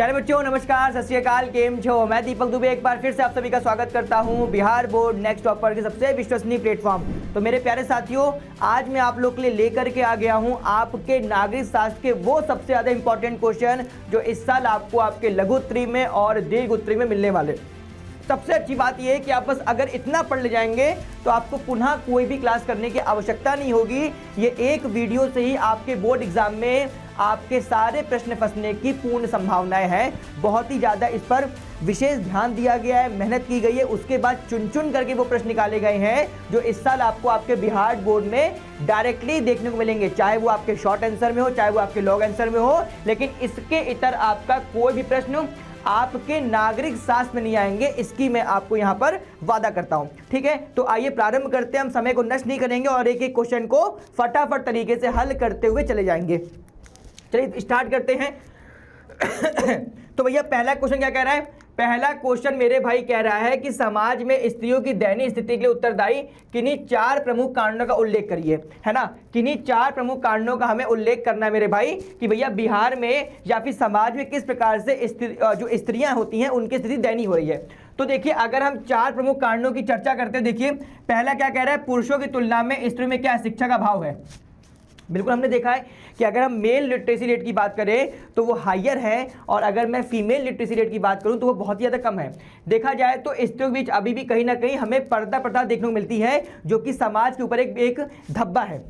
प्यारे बच्चों नमस्कार, सत श्री अकाल, केम छो। मैं दीपक दुबे एक बार फिर से आप सभी का स्वागत करता हूं बिहार बोर्ड नेक्स्ट टॉपर के सबसे विश्वसनीय प्लेटफॉर्म। तो मेरे प्यारे साथियों, आज मैं आप लोग के लिए लेकर के आ गया हूं आपके नागरिक शास्त्र के वो सबसे ज़्यादा इंपॉर्टेंट क्वेश्चन जो इस साल आपको आपके लघु उत्तरी में और दीर्घ उत्तरी में मिलने वाले। सबसे अच्छी बात यह है कि आप बस अगर इतना पढ़ ले जाएंगे तो आपको पुनः कोई भी क्लास करने की आवश्यकता नहीं होगी। ये एक वीडियो से ही आपके बोर्ड एग्जाम में आपके सारे प्रश्न फंसने की पूर्ण संभावनाएं हैं। बहुत ही ज़्यादा इस पर विशेष ध्यान दिया गया है, मेहनत की गई है। उसके बाद चुन चुन करके वो प्रश्न निकाले गए हैं जो इस साल आपको आपके बिहार बोर्ड में डायरेक्टली देखने को मिलेंगे, चाहे वो आपके शॉर्ट आंसर में हो, चाहे वो आपके लॉन्ग आंसर में हो। लेकिन इसके इतर आपका कोई भी प्रश्न आपके नागरिक शास्त्र में नहीं आएंगे, इसकी मैं आपको यहां पर वादा करता हूं। ठीक है, तो आइए प्रारंभ करते हैं। हम समय को नष्ट नहीं करेंगे और एक एक क्वेश्चन को फटाफट तरीके से हल करते हुए चले जाएंगे। चलिए स्टार्ट करते हैं। तो भैया पहला क्वेश्चन क्या कह रहा है? पहला क्वेश्चन मेरे भाई कह रहा है कि समाज में स्त्रियों की दयनीय स्थिति के लिए उत्तरदायी किन्हीं 4 प्रमुख कारणों का उल्लेख करिए, है ना। किन्हीं 4 प्रमुख कारणों का हमें उल्लेख करना है मेरे भाई कि भैया बिहार में या फिर समाज में किस प्रकार से जो स्त्रियां होती हैं उनकी स्थिति दयनीय हो रही है। तो देखिए, अगर हम 4 प्रमुख कारणों की चर्चा करते हैं, देखिए पहला क्या कह रहा है, पुरुषों की तुलना में स्त्रियों में क्या शिक्षा का अभाव है। बिल्कुल, हमने देखा है कि अगर हम मेल लिटरेसी रेट की बात करें तो वो हायर है और अगर मैं फीमेल लिटरेसी रेट की बात करूं तो वो बहुत ही ज़्यादा कम है। देखा जाए तो स्त्रियों के बीच अभी भी कहीं ना कहीं हमें पर्दा प्रथा देखने को मिलती है जो कि समाज के ऊपर एक धब्बा है।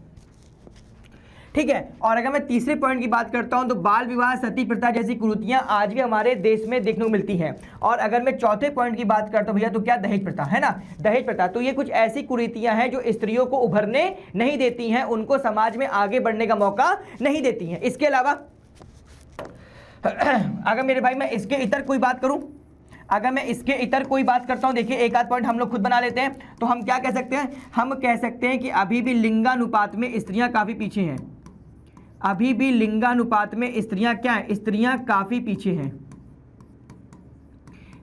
ठीक है, और अगर मैं तीसरे पॉइंट की बात करता हूं तो बाल विवाह, सती प्रथा जैसी कुरीतियां आज भी हमारे देश में देखने को मिलती हैं। और अगर मैं चौथे पॉइंट की बात करता हूं भैया तो क्या, दहेज प्रथा, है ना। दहेज प्रथा, तो ये कुछ ऐसी कुरीतियां हैं जो स्त्रियों को उभरने नहीं देती हैं, उनको समाज में आगे बढ़ने का मौका नहीं देती हैं। इसके अलावा अगर मेरे भाई मैं इसके इतर कोई बात करूं, अगर मैं इसके इतर कोई बात करता हूं, देखिए एक आध पॉइंट हम लोग खुद बना लेते हैं। तो हम क्या कह सकते हैं? हम कह सकते हैं कि अभी भी लिंगानुपात में स्त्रियां काफ़ी पीछे हैं। अभी भी लिंगानुपात में स्त्रियां क्या है? स्त्रियां काफ़ी पीछे हैं,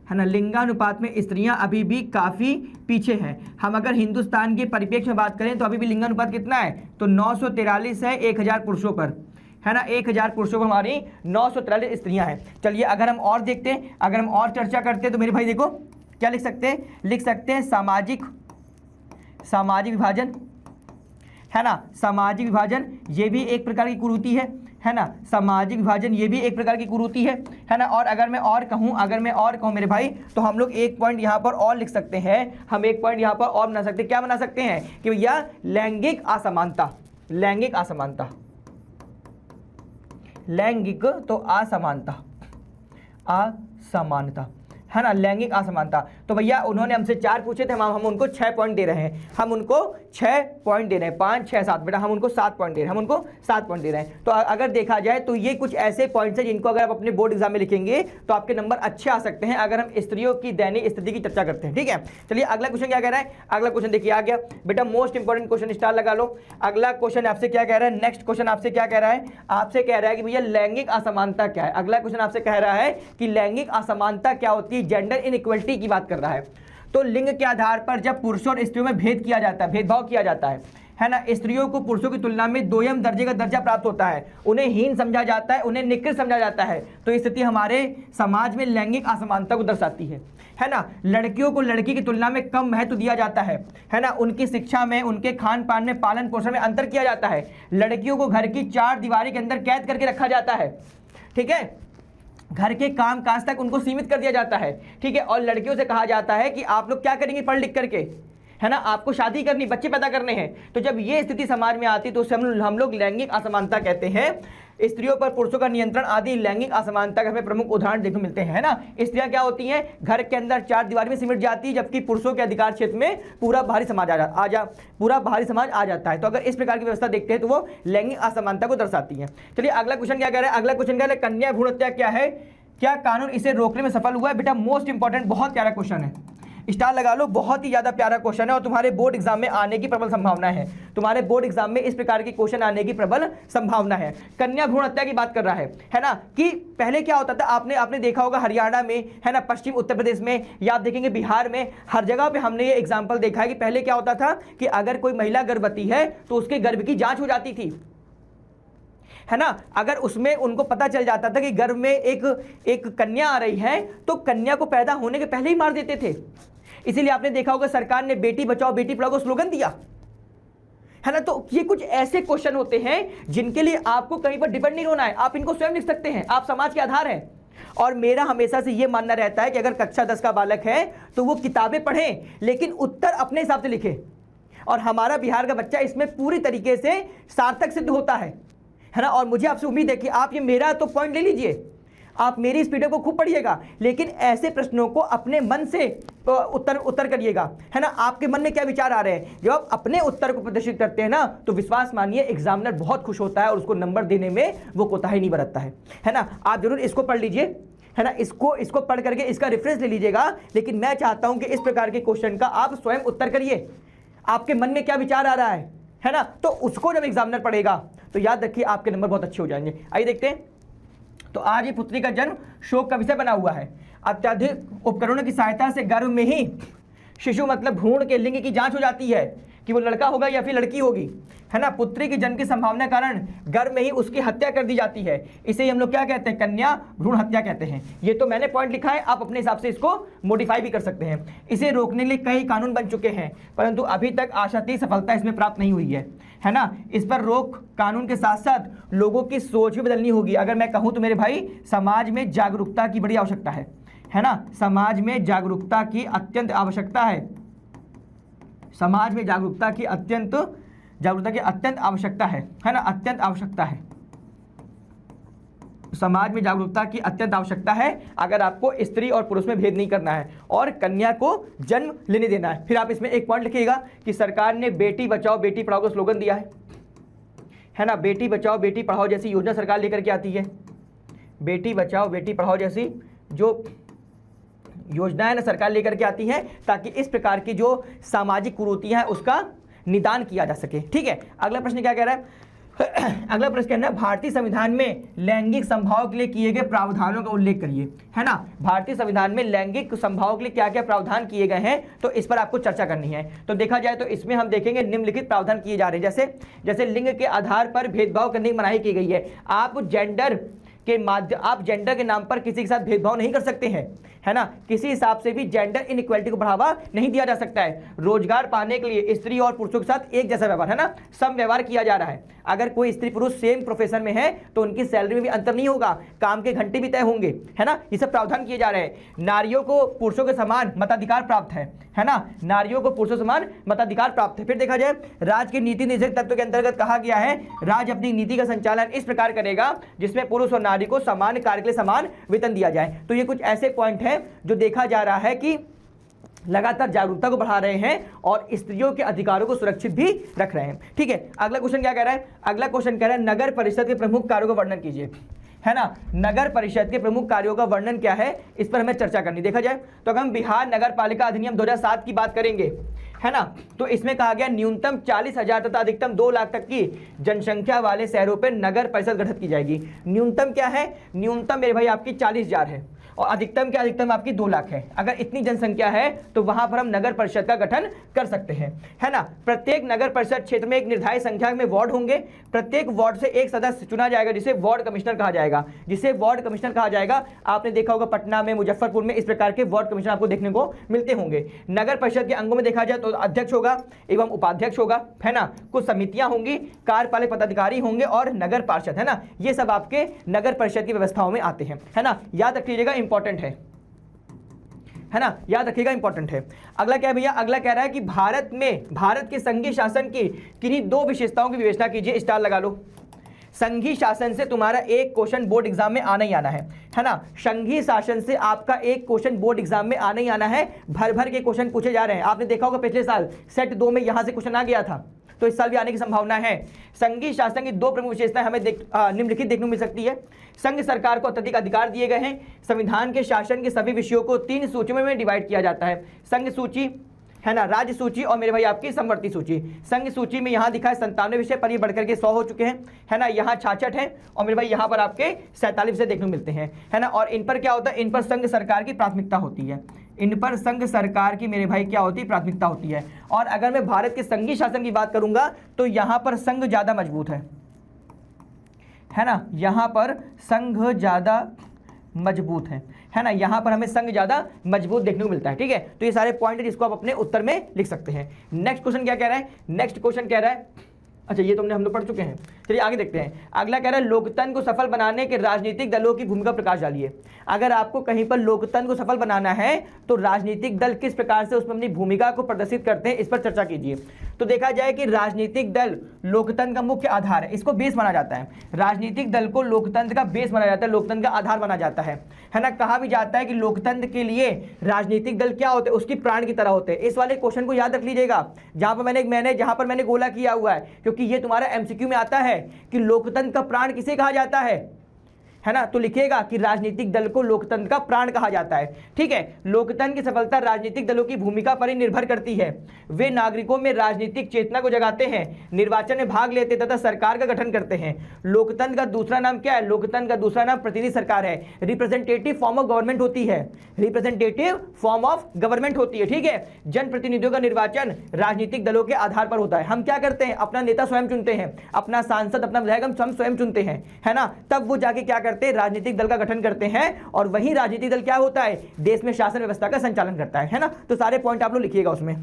है ना। लिंगानुपात में स्त्रियां अभी भी काफ़ी पीछे हैं। हम अगर हिंदुस्तान के परिप्रेक्ष्य में बात करें तो अभी भी लिंगानुपात कितना है? तो 943 है 1000 पुरुषों पर, है ना। 1000 पुरुषों पर हमारी 943 स्त्रियां हैं। चलिए अगर हम और देखते हैं, अगर हम और चर्चा करते हैं तो मेरे भाई देखो क्या लिख सकते हैं? लिख सकते हैं सामाजिक विभाजन, है ना। सामाजिक विभाजन ये भी एक प्रकार की कुरीति है ना। सामाजिक विभाजन ये भी एक प्रकार की कुरीति है ना। और अगर मैं और कहूँ मेरे भाई तो हम लोग एक पॉइंट यहाँ पर और लिख सकते हैं। हम एक पॉइंट यहाँ पर और बना सकते हैं। क्या बना सकते हैं कि भैया लैंगिक असमानता, लैंगिक असमानता, लैंगिक तो असमानता, है ना, लैंगिक असमानता। तो भैया उन्होंने हमसे 4 पूछे थे, हम उनको 6 पॉइंट दे रहे हैं। हम उनको 6 पॉइंट दे रहे हैं, 5, 6, 7 बेटा, हम उनको 7 पॉइंट दे रहे हैं, हम उनको 7 पॉइंट दे रहे हैं। तो अगर देखा जाए तो ये कुछ ऐसे पॉइंट्स हैं जिनको अगर आप अपने बोर्ड एग्जाम में लिखेंगे तो आपके नंबर अच्छे आ सकते हैं अगर हम स्त्रियों की दयनीय स्थिति की चर्चा करते हैं। ठीक है, चलिए अगला क्वेश्चन क्या कह रहा है? अगला क्वेश्चन देखिए आ गया बेटा, मोस्ट इंपॉर्टेंट क्वेश्चन, स्टार लगा लो। अगला क्वेश्चन आपसे क्या कह रहा है? नेक्स्ट क्वेश्चन आपसे क्या कह रहा है? आपसे कह रहा है कि भैया लैंगिक असमानता क्या है। अगला क्वेश्चन आपसे कह रहा है कि लैंगिक असमानता क्या होती है, जेंडर इनइक्वालिटी की बात कर रहा है। तो लिंग के आधार पर जब पुरुषों और स्त्रियों में भेद किया जाता है, भेदभाव किया जाता है ना, स्त्रियों को पुरुषों की तुलना में 2ym दर्जे का दर्जा प्राप्त होता है, उन्हें हीन समझा जाता है, उन्हें निकृष्ट समझा जाता है। तो ये स्थिति हमारे समाज में लैंगिक असमानता को दर्शाती है ना। लड़कियों को लड़की की तुलना में कम महत्व दिया जाता है ना। उनकी शिक्षा में, उनके खान पान में, पालन पोषण में अंतर किया जाता है। लड़कियों को घर की 4 दीवारी के अंदर कैद करके रखा जाता है। ठीक है, घर के काम काज तक उनको सीमित कर दिया जाता है। ठीक है, और लड़कियों से कहा जाता है कि आप लोग क्या करेंगे पढ़ लिख करके, है ना, आपको शादी करनी, बच्चे पैदा करने हैं। तो जब ये स्थिति समाज में आती तो उसे हम लोग लैंगिक असमानता कहते हैं। स्त्रियों पर पुरुषों का नियंत्रण आदि लैंगिक असमानता के हमें प्रमुख उदाहरण देखने को मिलते हैं, है ना। स्त्रियां क्या होती हैं? घर के अंदर 4 दीवारी में सिमट जाती है, जबकि पुरुषों के अधिकार क्षेत्र में पूरा बाहरी समाज आ जाता है। तो अगर इस प्रकार की व्यवस्था देखते हैं तो वो लैंगिक असमानता को दर्शाती है। चलिए अगला क्वेश्चन क्या कह रहा है? अगला क्वेश्चन कह रहा है कन्या भ्रूण हत्या क्या है, क्या कानून इसे रोकने में सफल हुआ है? बेटा मोस्ट इंपॉर्टेंट, बहुत प्यारा क्वेश्चन है, स्टार लगा लो। बहुत ही ज्यादा प्यारा क्वेश्चन है और तुम्हारे बोर्ड एग्जाम में आने की प्रबल संभावना है। तुम्हारे बोर्ड एग्जाम में इस प्रकार के क्वेश्चन आने की प्रबल संभावना है। कन्या भ्रूण हत्या की बात कर रहा है ना, कि पहले क्या होता था, आपने देखा होगा हरियाणा में, है ना, पश्चिम उत्तर प्रदेश में, या आप देखेंगे बिहार में, हर जगह पे हमने ये एग्जाम्पल देखा है कि पहले क्या होता था कि अगर कोई महिला गर्भवती है तो उसके गर्भ की जांच हो जाती थी, है ना, अगर उसमें उनको पता चल जाता था कि गर्भ में एक कन्या आ रही है तो कन्या को पैदा होने के पहले ही मार देते थे। इसीलिए आपने देखा होगा सरकार ने बेटी बचाओ बेटी पढ़ाओ को स्लोगन दिया, है ना। तो ये कुछ ऐसे क्वेश्चन होते हैं जिनके लिए आपको कहीं पर डिपेंड नहीं होना है, आप इनको स्वयं लिख सकते हैं, आप समाज के आधार हैं। और मेरा हमेशा से ये मानना रहता है कि अगर कक्षा 10 का बालक है तो वो किताबें पढ़े लेकिन उत्तर अपने हिसाब से लिखे, और हमारा बिहार का बच्चा इसमें पूरी तरीके से सार्थक सिद्ध होता है ना। और मुझे आपसे उम्मीद है कि आप ये मेरा तो पॉइंट ले लीजिए, आप मेरी इस वीडियो को खूब पढ़िएगा, लेकिन ऐसे प्रश्नों को अपने मन से उत्तर करिएगा, है ना। आपके मन में क्या विचार आ रहे हैं, जब आप अपने उत्तर को प्रदर्शित करते हैं ना तो विश्वास मानिए एग्जामिनर बहुत खुश होता है और उसको नंबर देने में वो कोताही नहीं बरतता है ना। आप जरूर इसको पढ़ लीजिए, है ना, इसको पढ़ करके इसका रेफरेंस ले लीजिएगा। लेकिन मैं चाहता हूं कि इस प्रकार के क्वेश्चन का आप स्वयं उत्तर करिए, आपके मन में क्या विचार आ रहा है ना। तो उसको जब एग्जामिनर पढ़ेगा तो याद रखिए आपके नंबर बहुत अच्छे हो जाएंगे। आइए देखते हैं। तो आज ही पुत्री का जन्म शोक का विषय बना हुआ है। अत्यधिक उपकरणों की सहायता से गर्भ में ही शिशु मतलब भ्रूण के लिंग की जांच हो जाती है कि वो लड़का होगा या फिर लड़की होगी, है ना। पुत्री के जन्म की संभावना के कारण गर्भ में ही उसकी हत्या कर दी जाती है। इसे हम लोग क्या कहते हैं, कन्या भ्रूण हत्या कहते हैं। ये तो मैंने पॉइंट लिखा है, आप अपने हिसाब से इसको मॉडिफाई भी कर सकते हैं। इसे रोकने के लिए कई कानून बन चुके हैं परंतु अभी तक आशातीत सफलता इसमें प्राप्त नहीं हुई है ना। इस पर रोक कानून के साथ साथ लोगों की सोच भी बदलनी होगी। अगर मैं कहूँ तो मेरे भाई समाज में जागरूकता की बड़ी आवश्यकता है ना। समाज में जागरूकता की अत्यंत आवश्यकता है, समाज में जागरूकता की अत्यंत आवश्यकता है ना, अत्यंत आवश्यकता है। समाज में जागरूकता की अत्यंत आवश्यकता है अगर आपको स्त्री और पुरुष में भेद नहीं करना है और कन्या को जन्म लेने देना है। फिर आप इसमें एक पॉइंट लिखिएगा कि सरकार ने बेटी बचाओ बेटी पढ़ाओ का स्लोगन दिया है ना। बेटी बचाओ बेटी पढ़ाओ जैसी योजना सरकार लेकर के आती है। बेटी बचाओ बेटी पढ़ाओ जैसी जो योजनाएं ना सरकार लेकर के आती है ताकि इस प्रकार की जो सामाजिक कुरीतियां हैं उसका निदान किया जा सके। ठीक है, अगला प्रश्न क्या कह रहा है। अगला प्रश्न कहना है भारतीय संविधान में लैंगिक समभाव के लिए किए गए प्रावधानों का उल्लेख करिए, है ना। भारतीय संविधान में लैंगिक समभाव के लिए क्या क्या प्रावधान किए गए हैं तो इस पर आपको चर्चा करनी है। तो देखा जाए तो इसमें हम देखेंगे निम्नलिखित प्रावधान किए जा रहे हैं, जैसे लिंग के आधार पर भेदभाव करने की मनाही की गई है। आप जेंडर के नाम पर किसी के साथ भेदभाव नहीं कर सकते हैं, है ना। किसी हिसाब से भी जेंडर इनइक्वालिटी को बढ़ावा नहीं दिया जा सकता है। रोजगार पाने के लिए स्त्री और पुरुषों के साथ एक जैसा व्यवहार, है ना, सम व्यवहार किया जा रहा है। अगर कोई स्त्री पुरुष सेम प्रोफेशन में है तो उनकी सैलरी में भी अंतर नहीं होगा, काम के घंटे भी तय होंगे, है ना। ये सब प्रावधान किए जा रहे हैं। नारियों को पुरुषों के समान मताधिकार प्राप्त है ना। नारियों को पुरुषों समान मताधिकार प्राप्त है। फिर देखा जाए राज्य के नीति निर्देशक तत्व के अंतर्गत कहा गया है राज्य अपनी नीति का संचालन इस प्रकार करेगा जिसमें पुरुष और नारी को समान कार्य के लिए समान वेतन दिया जाए। तो ये कुछ ऐसे पॉइंट हैं जो देखा जा रहा है कि लगातार जागरूकता को बढ़ा रहे हैं और स्त्रियों के अधिकारों को सुरक्षित भी रख रहे हैं। ठीक है, अगला क्वेश्चन क्या कह रहा है। अगला क्वेश्चन कह रहा है नगर परिषद के प्रमुख कार्यों का वर्णन कीजिए, है ना। नगर परिषद के प्रमुख कार्यों का वर्णन क्या है इस पर हमें चर्चा करनी। देखा जाए तो अगर हम बिहार नगर पालिका अधिनियम 2007 की बात करेंगे, है ना, तो इसमें कहा गया न्यूनतम 40,000 तथा अधिकतम 2 लाख तक की जनसंख्या वाले शहरों पर नगर परिषद गठित की जाएगी। न्यूनतम क्या है, न्यूनतम मेरे भाई आपकी 40,000 है और अधिकतम क्या, अधिकतम आपकी 2 लाख है। अगर इतनी जनसंख्या है तो वहां पर हम नगर परिषद का गठन कर सकते हैं, है ना। प्रत्येक नगर परिषद क्षेत्र में एक निर्धारित संख्या में वार्ड होंगे। प्रत्येक वार्ड से एक सदस्य चुना जाएगा जिसे वार्ड कमिश्नर कहा जाएगा। आपने देखा होगा पटना में, मुजफ्फरपुर में इस प्रकार के वार्ड कमिश्नर आपको देखने को मिलते होंगे। नगर परिषद के अंगों में देखा जाए तो अध्यक्ष होगा एवं उपाध्यक्ष होगा, है ना। कुछ समितियां होंगी, कार्यपालक पदाधिकारी होंगे और नगर पार्षद, है ना। ये सब आपके नगर परिषद की व्यवस्थाओं में आते हैं, है ना। याद रखिएगा इंपॉर्टेंट है ना, याद रखिएगा इंपॉर्टेंट है। अगला क्या है भैया, अगला कह रहा है कि भारत के संघीय शासन की किन्हीं 2 विशेषताओं की विवेचना कीजिए। स्टार लगा लो। संघीय शासन से तुम्हारा एक क्वेश्चन बोर्ड एग्जाम में आना ही आना है ना। संघीय शासन से आपका एक क्वेश्चन बोर्ड एग्जाम में आना ही आना है। भर भर के क्वेश्चन पूछे जा रहे हैं। आपने देखा होगा पिछले साल सेट 2 में यहां से क्वेश्चन आ गया था, तो इस साल भी आने की संभावना है। संघीय शासन की 2 प्रमुख विशेषताएं हमें निम्नलिखित देखने को मिल सकती है। संघ सरकार को अत्यधिक अधिकार दिए गए हैं। संविधान के शासन के सभी विषयों को 3 सूचियों में डिवाइड किया जाता है। संघ सूची, है ना, राज्य सूची और मेरे भाई आपकी समवर्ती सूची। संघ सूची में यहाँ दिखा है 97 विषय, पर ये बढ़कर के 100 हो चुके हैं, है ना। यहाँ 66 है और मेरे भाई यहाँ पर आपके 47 विषय देखने को मिलते हैं, है ना। और इन पर क्या होता है, इन पर संघ सरकार की प्राथमिकता होती है। इन पर संघ सरकार की मेरे भाई क्या होती है, प्राथमिकता होती है। और अगर मैं भारत के संघीय शासन की बात करूंगा तो यहाँ पर संघ ज़्यादा मजबूत है, है ना, यहाँ पर संघ ज़्यादा मजबूत है ना, यहाँ पर हमें संघ ज़्यादा मजबूत देखने को मिलता है। ठीक है, तो ये सारे पॉइंट जिसको आप अपने उत्तर में लिख सकते हैं। नेक्स्ट क्वेश्चन क्या कह रहा है, नेक्स्ट क्वेश्चन कह रहा है, अच्छा ये तो हम लोग पढ़ चुके हैं, चलिए आगे देखते हैं। अगला कह रहा है लोकतंत्र को सफल बनाने के राजनीतिक दलों की भूमिका प्रकाश डालिए। अगर आपको कहीं पर लोकतंत्र को सफल बनाना है तो राजनीतिक दल किस प्रकार से उसमें अपनी भूमिका को प्रदर्शित करते हैं, इस पर चर्चा कीजिए। तो देखा जाए कि राजनीतिक दल लोकतंत्र का मुख्य आधार है, इसको बेस माना जाता है। राजनीतिक दल को लोकतंत्र का बेस माना जाता है, लोकतंत्र का आधार माना जाता है ना। कहा भी जाता है कि लोकतंत्र के लिए राजनीतिक दल क्या होते हैं, उसकी प्राण की तरह होते हैं। इस वाले क्वेश्चन को याद रख लीजिएगा, जहां पर मैंने गोला किया हुआ है, क्योंकि ये तुम्हारा एमसीक्यू में आता है कि लोकतंत्र का प्राण किसे कहा जाता है ना। तो लिखिएगा कि राजनीतिक दल को लोकतंत्र का प्राण कहा जाता है। ठीक है, लोकतंत्र की सफलता राजनीतिक दलों की भूमिका पर ही निर्भर करती है। वे नागरिकों में राजनीतिक चेतना को जगाते हैं, निर्वाचन में भाग लेते तथा सरकार का गठन करते हैं। लोकतंत्र का दूसरा नाम क्या है, लोकतंत्र का दूसरा नाम प्रतिनिधि सरकार है, रिप्रेजेंटेटिव फॉर्म ऑफ गवर्नमेंट होती है, रिप्रेजेंटेटिव फॉर्म ऑफ गवर्नमेंट होती है। ठीक है, जनप्रतिनिधियों का निर्वाचन राजनीतिक दलों के आधार पर होता है। हम क्या करते हैं, अपना नेता स्वयं चुनते हैं, अपना सांसद, अपना विधायक हम स्वयं चुनते हैं, है ना। तब वो जाके क्या करते हैं, राजनीतिक दल का गठन करते हैं, और वही राजनीतिक दल क्या होता है, देश में शासन व्यवस्था का संचालन करता है ना। तो सारे पॉइंट आप लोग लिखिएगा उसमें।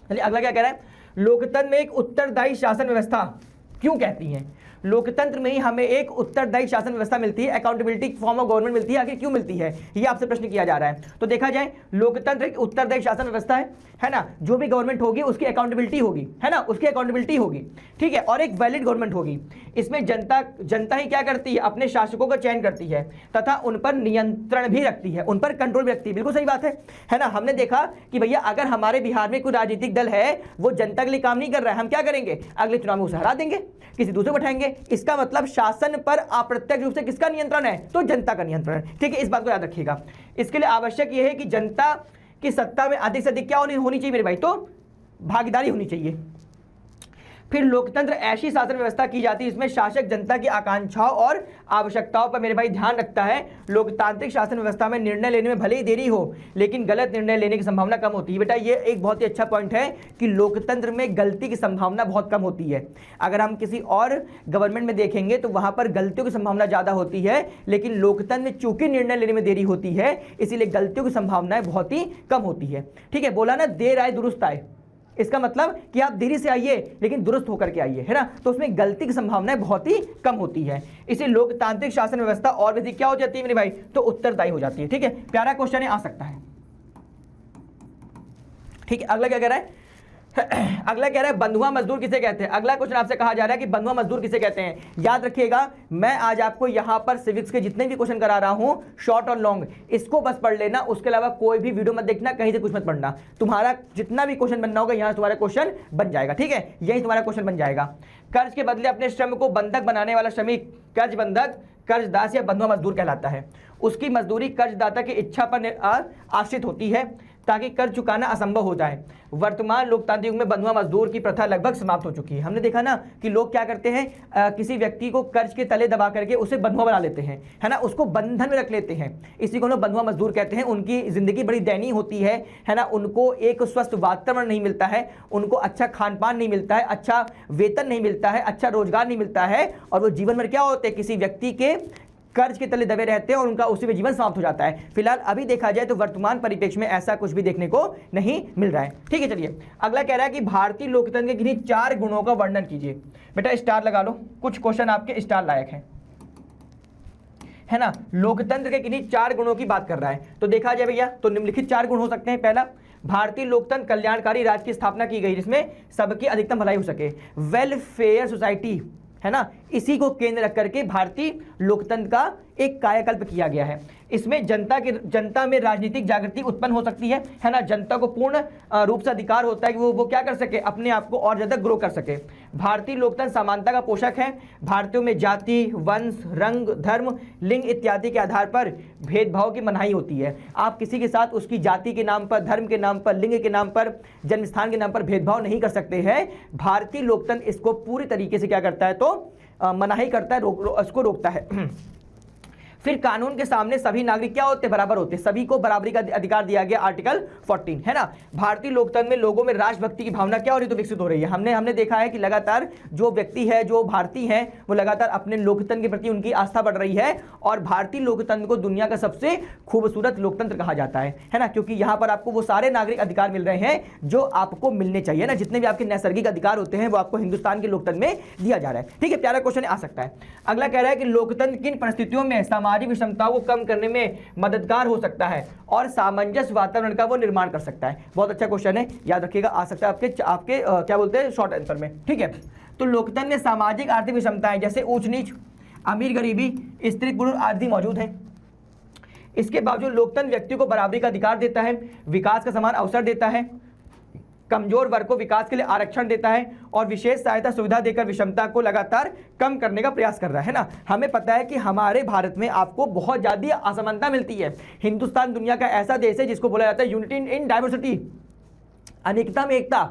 चलिए अगला क्या कह रहा है, लोकतंत्र में एक उत्तरदायी शासन व्यवस्था क्यों कहती है। लोकतंत्र में ही हमें एक उत्तरदायी शासन व्यवस्था मिलती है, अकाउंटेबिलिटी फॉर्म ऑफ गवर्नमेंट मिलती है। आखिर क्यों मिलती है, ये आपसे प्रश्न किया जा रहा है। तो देखा जाए लोकतंत्र एक उत्तरदायी शासन व्यवस्था है ना। जो भी गवर्नमेंट होगी उसकी अकाउंटेबिलिटी होगी, है ना, उसकी अकाउंटेबिलिटी होगी। ठीक है, और एक वैलिड गवर्नमेंट होगी। इसमें जनता ही क्या करती है, अपने शासकों का चयन करती है तथा उन पर नियंत्रण भी रखती है, उन पर कंट्रोल भी रखती है। बिल्कुल सही बात है ना। हमने देखा कि भैया अगर हमारे बिहार में कोई राजनीतिक दल है वो जनता के लिए काम नहीं कर रहा है, हम क्या करेंगे, अगले चुनाव में उसे हरा देंगे, किसी दूसरे को बैठाएंगे। इसका मतलब शासन पर अप्रत्यक्ष रूप से किसका नियंत्रण है, तो जनता का नियंत्रण। ठीक है, इस बात को याद रखिएगा। इसके लिए आवश्यक यह है कि जनता की सत्ता में अधिक से अधिक क्या होनी चाहिए मेरे भाई, तो भागीदारी होनी चाहिए। फिर लोकतंत्र ऐसी शासन व्यवस्था की जाती है इसमें शासक जनता की आकांक्षाओं और आवश्यकताओं पर मेरे भाई ध्यान रखता है। लोकतांत्रिक शासन व्यवस्था में निर्णय लेने में भले ही देरी हो लेकिन गलत निर्णय लेने की संभावना कम होती है। बेटा ये एक बहुत ही अच्छा पॉइंट है कि लोकतंत्र में गलती की संभावना बहुत कम होती है। अगर हम किसी और गवर्नमेंट में देखेंगे तो वहां पर गलतियों की संभावना ज़्यादा होती है, लेकिन लोकतंत्र में चूंकि निर्णय लेने में देरी होती है इसीलिए गलतियों की संभावनाएं बहुत ही कम होती है। ठीक है, बोला ना देर आए दुरुस्त आए, इसका मतलब कि आप देरी से आइए लेकिन दुरुस्त होकर के आइए, है ना। तो उसमें गलती की संभावनाएं बहुत ही कम होती है। इसे लोकतांत्रिक शासन व्यवस्था और अधिक क्या हो जाती है मेरे भाई, तो उत्तरदायी हो जाती है। ठीक है, प्यारा क्वेश्चन है, आ सकता है। ठीक है, अगला क्या कह रहा है, अगला कह रहा है बंधुआ मजदूर किसे कहते हैं। अगला क्वेश्चन आपसे कहा जा रहा है कि बंधुआ मजदूर किसे कहते हैं। याद रखिएगा, मैं आज आपको यहां पर सिविक्स के जितने भी क्वेश्चन करा रहा हूं शॉर्ट और लॉन्ग, इसको बस पढ़ लेना, उसके अलावा कोई भी वीडियो मत देखना, कहीं से कुछ मत पढ़ना। तुम्हारा जितना भी क्वेश्चन बनना होगा यहां तुम्हारा क्वेश्चन बन जाएगा। ठीक है, यही तुम्हारा क्वेश्चन बन जाएगा। कर्ज के बदले अपने श्रम को बंधक बनाने वाला श्रमिक कर्ज बंधक, कर्जदास या बंधुआ मजदूर कहलाता है। उसकी मजदूरी कर्जदाता की इच्छा पर आश्रित होती है ताकि कर्ज चुकाना असंभव हो जाए। वर्तमान लोकतांत्रिक युग में बंधुआ मजदूर की प्रथा लगभग समाप्त हो चुकी है। हमने देखा ना कि लोग क्या करते हैं, किसी व्यक्ति को कर्ज के तले दबा करके उसे बंधुआ बना लेते हैं, है ना, उसको बंधन में रख लेते हैं। इसी को लोग बंधुआ मजदूर कहते हैं। उनकी जिंदगी बड़ी दयनीय होती है ना। उनको एक स्वस्थ वातावरण नहीं मिलता है, उनको अच्छा खान पान नहीं मिलता है, अच्छा वेतन नहीं मिलता है, अच्छा रोजगार नहीं मिलता है, और वो जीवन भर क्या होते हैं, किसी व्यक्ति के कर्ज के तले दबे रहते हैं और उनका उसी में जीवन समाप्त हो जाता है। फिलहाल अभी देखा जाए तो वर्तमान परिप्रेक्ष्य में ऐसा कुछ भी देखने को नहीं मिल रहा है। ठीक है, चलिए अगला कह रहा है कि भारतीय लोकतंत्र के किन्हीं 4 गुणों का वर्णन कीजिए। बेटा स्टार लगा लो, कुछ क्वेश्चन आपके स्टार लायक हैं, है ना। लोकतंत्र के किन्हीं 4 गुणों की बात कर रहा है। तो देखा जाए भैया तो निम्नलिखित 4 गुण हो सकते हैं। पहला, भारतीय लोकतंत्र कल्याणकारी राज्य की स्थापना की गई जिसमें सबकी अधिकतम भलाई हो सके। वेलफेयर सोसाइटी, है ना, इसी को केंद्र रख करके भारतीय लोकतंत्र का एक कायाकल्प किया गया है। इसमें जनता में राजनीतिक जागृति उत्पन्न हो सकती है ना। जनता को पूर्ण रूप से अधिकार होता है कि वो क्या कर सके, अपने आप को और ज़्यादा ग्रो कर सके। भारतीय लोकतंत्र समानता का पोषक है। भारतीयों में जाति, वंश, रंग, धर्म, लिंग इत्यादि के आधार पर भेदभाव की मनाही होती है। आप किसी के साथ उसकी जाति के नाम पर, धर्म के नाम पर, लिंग के नाम पर, जन्म स्थान के नाम पर भेदभाव नहीं कर सकते हैं। भारतीय लोकतंत्र इसको पूरी तरीके से क्या करता है, तो मनाही करता है, इसको रोकता है। फिर कानून के सामने सभी नागरिक क्या होते हैं, बराबर होते हैं, सभी को बराबरी का अधिकार दिया गया, आर्टिकल 14, है ना। भारतीय लोकतंत्र में लोगों में राष्ट्रभक्ति की भावना क्या हो रही है, तो विकसित हो रही है। हमने देखा है कि लगातार जो व्यक्ति है, जो भारतीय है, वो लगातार अपने लोकतंत्र के प्रति उनकी आस्था बढ़ रही है और भारतीय लोकतंत्र को दुनिया का सबसे खूबसूरत लोकतंत्र कहा जाता है ना, क्योंकि यहाँ पर आपको वो सारे नागरिक अधिकार मिल रहे हैं जो आपको मिलने चाहिए ना, जितने भी आपके नैसर्गिक अधिकार होते हैं वो आपको हिंदुस्तान के लोकतंत्र में दिया जा रहा है। ठीक है, प्यारा क्वेश्चन आ सकता है। अगला कह रहा है कि लोकतंत्र किन परिस्थितियों में सामाजिक विषमताओं को कम करने में मददगार हो सकता है और सामंजस्य वातावरण का वो निर्माण कर सकता है। बहुत अच्छा क्वेश्चन है, याद रखिएगा, आ सकता है आपके क्या बोलते हैं शॉर्ट आंसर में। ठीक है, तो लोकतंत्र में सामाजिक आर्थिक विषमताएं जैसे ऊंच नीच, अमीर गरीबी, स्त्री पुरुष आदि मौजूद है। इसके बावजूद लोकतंत्र व्यक्ति को बराबरी का अधिकार देता है, विकास का समान अवसर देता है, कमजोर वर्ग को विकास के लिए आरक्षण देता है और विशेष सहायता सुविधा देकर विषमता को लगातार कम करने का प्रयास कर रहा है ना। हमें पता है कि हमारे भारत में आपको बहुत ज़्यादा असमानता मिलती है। हिंदुस्तान दुनिया का ऐसा देश है जिसको बोला जाता है यूनिटी इन डाइवर्सिटी, अनेकता में एकता,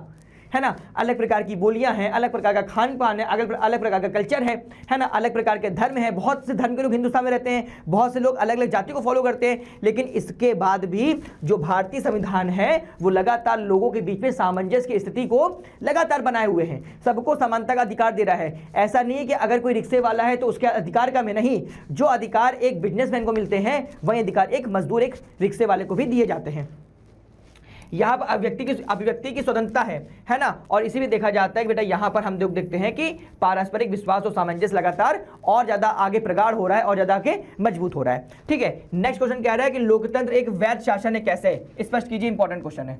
है ना। अलग प्रकार की बोलियां हैं, अलग प्रकार का खान पान है, अलग प्रकार का कल्चर है ना, अलग प्रकार के धर्म है। बहुत से धर्म के लोग हिंदुस्तान में रहते हैं, बहुत से लोग अलग अलग जाति को फॉलो करते हैं, लेकिन इसके बाद भी जो भारतीय संविधान है वो लगातार लोगों के बीच में सामंजस्य की स्थिति को लगातार बनाए हुए हैं, सबको समानता का अधिकार दे रहा है। ऐसा नहीं है कि अगर कोई रिक्शे वाला है तो उसके अधिकार कम है, नहीं। जो अधिकार एक बिजनेसमैन को मिलते हैं वही अधिकार एक मजदूर, एक रिक्शे वाले को भी दिए जाते हैं। यहाँ पर अभिव्यक्ति की स्वतंत्रता है ना, और इसी में देखा जाता है कि बेटा यहाँ पर हम देखते हैं कि पारस्परिक विश्वास और सामंजस्य लगातार और ज़्यादा आगे प्रगाढ़ हो रहा है और ज़्यादा आगे मजबूत हो रहा है। ठीक है, नेक्स्ट क्वेश्चन कह रहा है कि लोकतंत्र एक वैध शासन है, कैसे, स्पष्ट कीजिए, इंपॉर्टेंट क्वेश्चन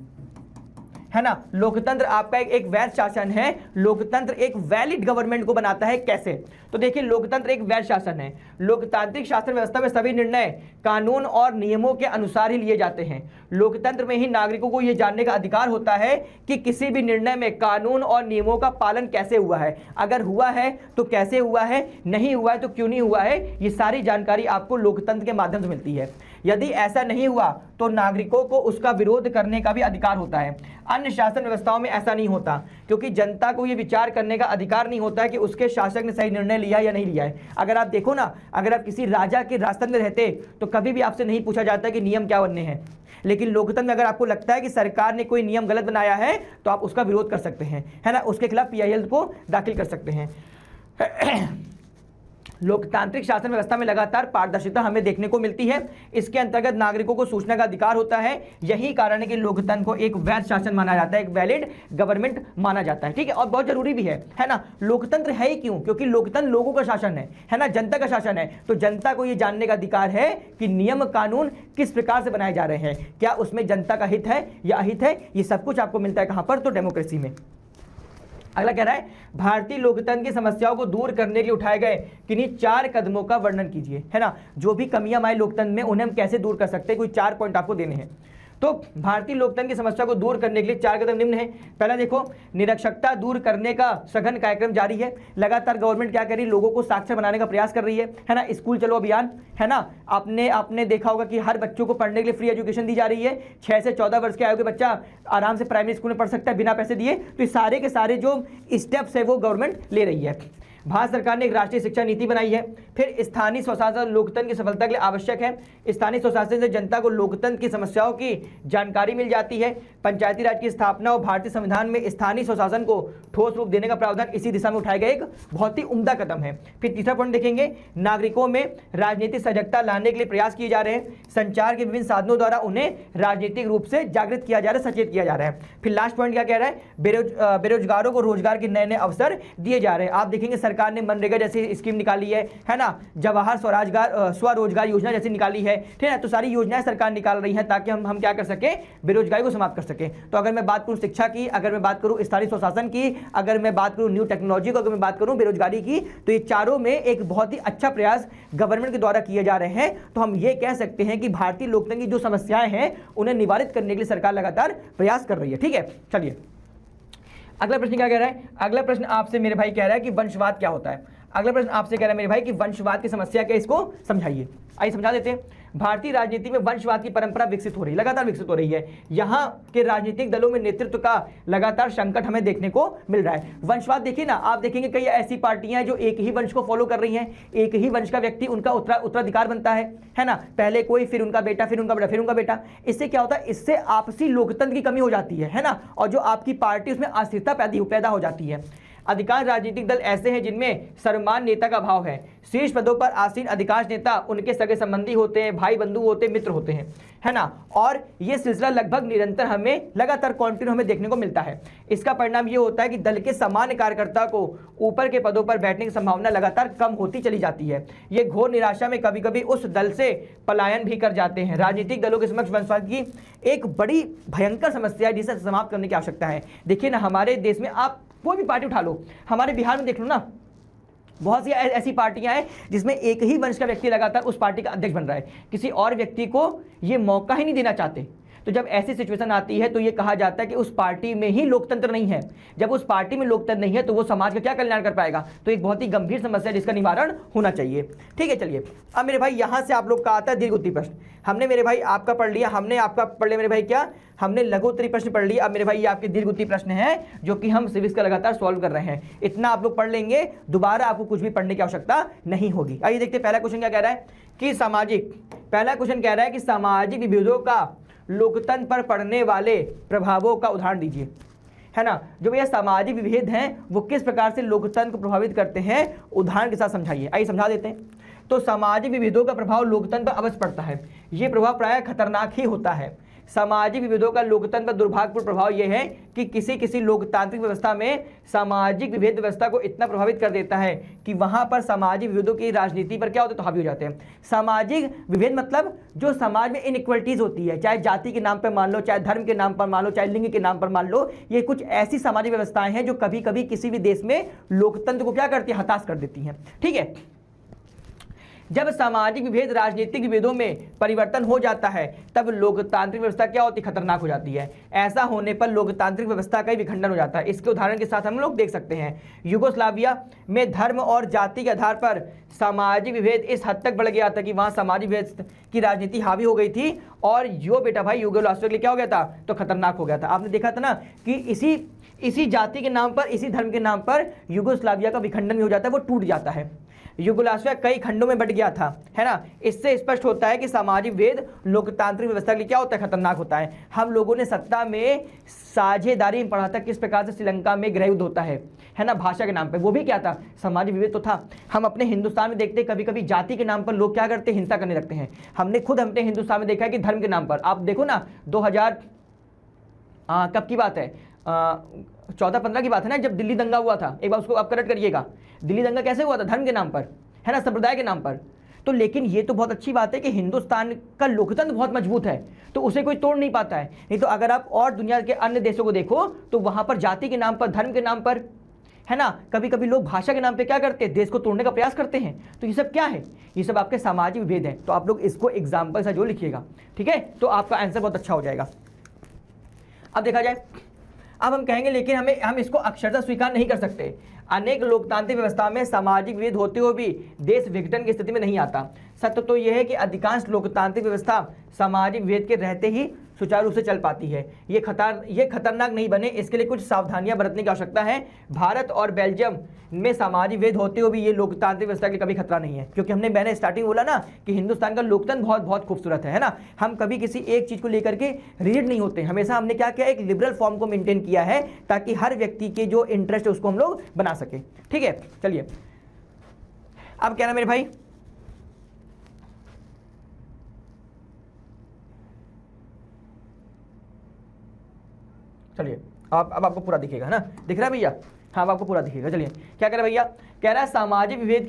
है ना। लोकतंत्र आपका एक वैध शासन है, लोकतंत्र एक वैलिड गवर्नमेंट को बनाता है, कैसे। तो देखिए, लोकतंत्र एक वैध शासन है। लोकतांत्रिक शासन व्यवस्था में सभी निर्णय कानून और नियमों के अनुसार ही लिए जाते हैं। लोकतंत्र में ही नागरिकों को यह जानने का अधिकार होता है कि किसी भी निर्णय में कानून और नियमों का पालन कैसे हुआ है, अगर हुआ है तो कैसे हुआ है, नहीं हुआ है तो क्यों नहीं हुआ है, ये सारी जानकारी आपको लोकतंत्र के माध्यम से मिलती है। यदि ऐसा नहीं हुआ तो नागरिकों को उसका विरोध करने का भी अधिकार होता है। अन्य शासन व्यवस्थाओं में ऐसा नहीं होता, क्योंकि जनता को यह विचार करने का अधिकार नहीं होता है कि उसके शासक ने सही निर्णय लिया या नहीं लिया है। अगर आप देखो ना, अगर आप किसी राजा के राजतंत्र में रहते तो कभी भी आपसे नहीं पूछा जाता कि नियम क्या बनने हैं, लेकिन लोकतंत्र में अगर आपको लगता है कि सरकार ने कोई नियम गलत बनाया है तो आप उसका विरोध कर सकते हैं, है ना, उसके खिलाफ PIL को दाखिल कर सकते हैं। लोकतांत्रिक शासन व्यवस्था में लगातार पारदर्शिता हमें देखने को मिलती है। इसके अंतर्गत नागरिकों को सूचना का अधिकार होता है। यही कारण है कि लोकतंत्र को एक वैध शासन माना जाता है, एक वैलिड गवर्नमेंट माना जाता है। ठीक है, और बहुत जरूरी भी है ना। लोकतंत्र है ही क्यों, क्योंकि लोकतंत्र लोगों का शासन है ना, जनता का शासन है। तो जनता को यह जानने का अधिकार है कि नियम कानून किस प्रकार से बनाए जा रहे हैं, क्या उसमें जनता का हित है या अहित है, ये सब कुछ आपको मिलता है कहां पर, तो डेमोक्रेसी में। अगला कह रहा है भारतीय लोकतंत्र की समस्याओं को दूर करने के लिए उठाए गए किन्हीं 4 कदमों का वर्णन कीजिए, है ना। जो भी कमियां आए लोकतंत्र में उन्हें हम कैसे दूर कर सकते हैं, कोई 4 पॉइंट आपको देने हैं। तो भारतीय लोकतंत्र की समस्या को दूर करने के लिए 4 कदम निम्न है। पहला देखो, निरक्षरता दूर करने का सघन कार्यक्रम जारी है। लगातार गवर्नमेंट क्या कर रही है, लोगों को साक्षर बनाने का प्रयास कर रही है ना। स्कूल चलो अभियान, है ना, आपने देखा होगा कि हर बच्चों को पढ़ने के लिए फ्री एजुकेशन दी जा रही है। 6 से 14 वर्ष के आयु के बच्चा आराम से प्राइमरी स्कूल में पढ़ सकता है बिना पैसे दिए। तो ये सारे के सारे जो स्टेप्स है वो गवर्नमेंट ले रही है। भारत सरकार ने एक राष्ट्रीय शिक्षा नीति बनाई है। फिर स्थानीय स्वशासन लोकतंत्र की सफलता के लिए आवश्यक है। स्थानीय स्वशासन से जनता को लोकतंत्र की समस्याओं की जानकारी मिल जाती है। पंचायती राज की स्थापना और भारतीय संविधान में स्थानीय स्वशासन को ठोस रूप देने का प्रावधान इसी दिशा में उठाया गया एक बहुत ही उम्दा कदम है। फिर तीसरा पॉइंट देखेंगे, नागरिकों में राजनीतिक सजगता लाने के लिए प्रयास किए जा रहे हैं। संचार के विभिन्न साधनों द्वारा उन्हें राजनीतिक रूप से जागृत किया जा रहा है, सचेत किया जा रहा है। फिर लास्ट पॉइंट क्या कह रहा है, बेरोजगारों को रोजगार के नए नए अवसर दिए जा रहे हैं। आप देखेंगे सरकार ने मनरेगा जैसी स्कीम निकाली है ना, जवाहर स्वरोजगार योजना जैसी निकाली है, ठीक है। तो सारी योजनाएं सरकार निकाल रही है ताकि हम क्या कर सके, बेरोजगारी को समाप्त कर सके। तो अगर मैं बात करूं शिक्षा की, अगर मैं बात करूं स्थानीय स्वशासन की, अगर मैं बात करूं न्यू टेक्नोलॉजी को, अगर मैं बात करूं बेरोजगारी की, तो ये चारों में एक बहुत ही अच्छा प्रयास गवर्नमेंट के द्वारा किए जा रहे हैं। तो हम ये कह सकते हैं कि भारतीय लोकतंत्र की जो समस्याएं हैं उन्हें निवारित करने के लिए सरकार लगातार प्रयास कर रही है। ठीक है, चलिए अगला प्रश्न क्या कह रहा है। अगला प्रश्न आपसे मेरे भाई कह रहा है कि वंशवाद क्या होता है। अगला प्रश्न आपसे कह रहा है मेरे भाई कि वंशवाद की समस्या क्या, इसको समझाइए। आइए समझा देते हैं। भारतीय राजनीति में वंशवाद की परंपरा विकसित हो रही, लगातार विकसित हो रही है। यहाँ के राजनीतिक दलों में नेतृत्व का लगातार संकट हमें देखने को मिल रहा है। वंशवाद देखिए ना, आप देखेंगे कई ऐसी पार्टियां हैं जो एक ही वंश को फॉलो कर रही हैं, एक ही वंश का व्यक्ति उनका उत्तराधिकार बनता है ना, पहले कोई, फिर उनका बेटा, फिर उनका बेटा, फिर उनका बेटा। इससे क्या होता है, इससे आपसी लोकतंत्र की कमी हो जाती है ना, और जो आपकी पार्टी उसमें अस्थिरता पैदा हो जाती है। अधिकांश राजनीतिक दल ऐसे हैं जिनमें सर्वमान्य नेता का भाव है। शीर्ष पदों पर आसीन अधिकांश नेता उनके सगे संबंधी होते हैं, भाई बंधु होते हैं, मित्र होते हैं, है ना। और ये सिलसिला लगभग निरंतर हमें लगातार कंटिन्यू हमें देखने को मिलता है। इसका परिणाम ये होता है कि दल के सामान्य कार्यकर्ता को ऊपर के पदों पर बैठने की संभावना लगातार कम होती चली जाती है। ये घोर निराशा में कभी कभी उस दल से पलायन भी कर जाते हैं। राजनीतिक दलों के समक्ष वंशवाद की एक बड़ी भयंकर समस्या है जिसे समाप्त करने की आवश्यकता है। देखिए ना, हमारे देश में आप कोई भी पार्टी उठा लो, हमारे बिहार में देख लो ना, बहुत सी ऐसी पार्टियां हैं जिसमें एक ही वंश का व्यक्ति लगातार उस पार्टी का अध्यक्ष बन रहा है, किसी और व्यक्ति को ये मौका ही नहीं देना चाहते। तो जब ऐसी सिचुएशन आती है तो ये कहा जाता है कि उस पार्टी में ही लोकतंत्र नहीं है। जब उस पार्टी में लोकतंत्र नहीं है तो वो समाज का क्या कल्याण कर पाएगा। तो एक बहुत ही गंभीर समस्या है जिसका निवारण होना चाहिए। ठीक है, चलिए अब मेरे भाई यहाँ से आप लोग का आता है दीर्घ उत्तरी प्रश्न। हमने मेरे भाई आपका पढ़ लिया, हमने आपका पढ़ लिया मेरे भाई, क्या हमने लघु उत्तरी प्रश्न पढ़ लिया। अब मेरे भाई ये आपके दीर्घ उत्तरी प्रश्न है जो कि हम सिविक्स का लगातार सॉल्व कर रहे हैं। इतना आप लोग पढ़ लेंगे, दोबारा आपको कुछ भी पढ़ने की आवश्यकता नहीं होगी। आइए देखते हैं पहला क्वेश्चन क्या कह रहा है कि पहला क्वेश्चन कह रहा है कि सामाजिक विभेदों का लोकतंत्र पर पड़ने वाले प्रभावों का उदाहरण दीजिए, है ना। जो ये सामाजिक विभेद हैं वो किस प्रकार से लोकतंत्र को प्रभावित करते हैं, उदाहरण के साथ समझाइए। आइए समझा देते हैं। तो सामाजिक विभेदों का प्रभाव लोकतंत्र पर अवश्य पड़ता है। ये प्रभाव प्रायः खतरनाक ही होता है। सामाजिक विभेदों का लोकतंत्र पर दुर्भाग्यपूर्ण प्रभाव यह है कि किसी लोकतांत्रिक व्यवस्था में सामाजिक विभेद व्यवस्था को इतना प्रभावित कर देता है कि वहां पर सामाजिक विभेदों की राजनीति पर क्या होते हैं, तो हावी हो जाते हैं। सामाजिक विभेद मतलब जो समाज में इनइक्वलिटीज होती है, चाहे जाति के नाम पर मान लो, चाहे धर्म के नाम पर मान लो, चाहे लिंग के नाम पर मान लो, ये कुछ ऐसी सामाजिक व्यवस्थाएं हैं जो कभी कभी किसी भी देश में लोकतंत्र को क्या करती है, हताश कर देती हैं। ठीक है, जब सामाजिक विभेद राजनीतिक विभेदों में परिवर्तन हो जाता है तब लोकतांत्रिक व्यवस्था क्या होती है, खतरनाक हो जाती है। ऐसा होने पर लोकतांत्रिक व्यवस्था का ही विखंडन हो जाता है। इसके उदाहरण के साथ हम लोग देख सकते हैं, यूगोस्लाविया में धर्म और जाति के आधार पर सामाजिक विभेद इस हद तक बढ़ गया था कि वहां सामाजिक विभेद की राजनीति हावी हो गई थी और यो बेटा भाई यूगोस्लाविया के लिए क्या हो गया था, तो खतरनाक हो गया था। आपने देखा था ना कि इसी जाति के नाम पर, इसी धर्म के नाम पर यूगोस्लाविया का विखंडन भी हो जाता है, वो टूट जाता है। यूगोस्लाविया कई खंडों में बंट गया था, है ना। इससे स्पष्ट होता है कि सामाजिक भेद लोकतांत्रिक व्यवस्था के लिए क्या होता है, खतरनाक होता है। हम लोगों ने सत्ता में साझेदारी में पढ़ा था किस प्रकार से श्रीलंका में गृह युद्ध होता है ना, भाषा के नाम पे। वो भी क्या था, सामाजिक विभेद तो था। हम अपने हिंदुस्तान में देखते कभी कभी जाति के नाम पर लोग क्या करते, हिंसा करने लगते हैं। हमने खुद अपने हिंदुस्तान में देखा है कि धर्म के नाम पर, आप देखो ना 2000 कब की बात है, 14-15 की बात है ना, जब दिल्ली दंगा हुआ था। एक बार उसको आप करेक्ट करिएगा, दिल्ली दंगा कैसे हुआ था, धर्म के नाम पर, है ना, संप्रदाय के नाम पर। तो लेकिन ये तो बहुत अच्छी बात है कि हिंदुस्तान का लोकतंत्र बहुत मजबूत है, तो उसे कोई तोड़ नहीं पाता है। नहीं तो अगर आप और दुनिया के अन्य देशों को देखो तो वहां पर जाति के नाम पर, धर्म के नाम पर, है ना, कभी कभी लोग भाषा के नाम पे क्या करते हैं, देश को तोड़ने का प्रयास करते हैं। तो ये सब क्या है, ये सब आपके सामाजिक विभेद है। तो आप लोग इसको एग्जाम्पल से जो लिखिएगा, ठीक है, तो आपका आंसर बहुत अच्छा हो जाएगा। अब देखा जाए, अब हम कहेंगे लेकिन हम इसको अक्षरशः स्वीकार नहीं कर सकते। अनेक लोकतांत्रिक व्यवस्था में सामाजिक विभेद होते हुए भी देश विघटन की स्थिति में नहीं आता। सत्य तो यह है कि अधिकांश लोकतांत्रिक व्यवस्था सामाजिक विभेद के रहते ही सुचारू रूप से चल पाती है। ये खतरनाक नहीं बने, इसके लिए कुछ सावधानियां बरतने की आवश्यकता है। भारत और बेल्जियम में सामाजिक भेद होते हुए भी ये लोकतांत्रिक व्यवस्था के कभी खतरा नहीं है, क्योंकि मैंने स्टार्टिंग बोला ना कि हिंदुस्तान का लोकतंत्र बहुत बहुत खूबसूरत है ना। हम कभी किसी एक चीज को लेकर के रिजिड नहीं होते, हमेशा हमने क्या किया, एक लिबरल फॉर्म को मेंटेन किया है ताकि हर व्यक्ति के जो इंटरेस्ट है उसको हम लोग बना सके। ठीक है, चलिए अब क्या ना मेरे भाई, चलिए अब आपको पूरा दिखेगा ना, दिख रहा है भैया, हाँ अब आपको पूरा दिखेगा। चलिए क्या कह रहा है भैया, कह रहा है सामाजिक विभेद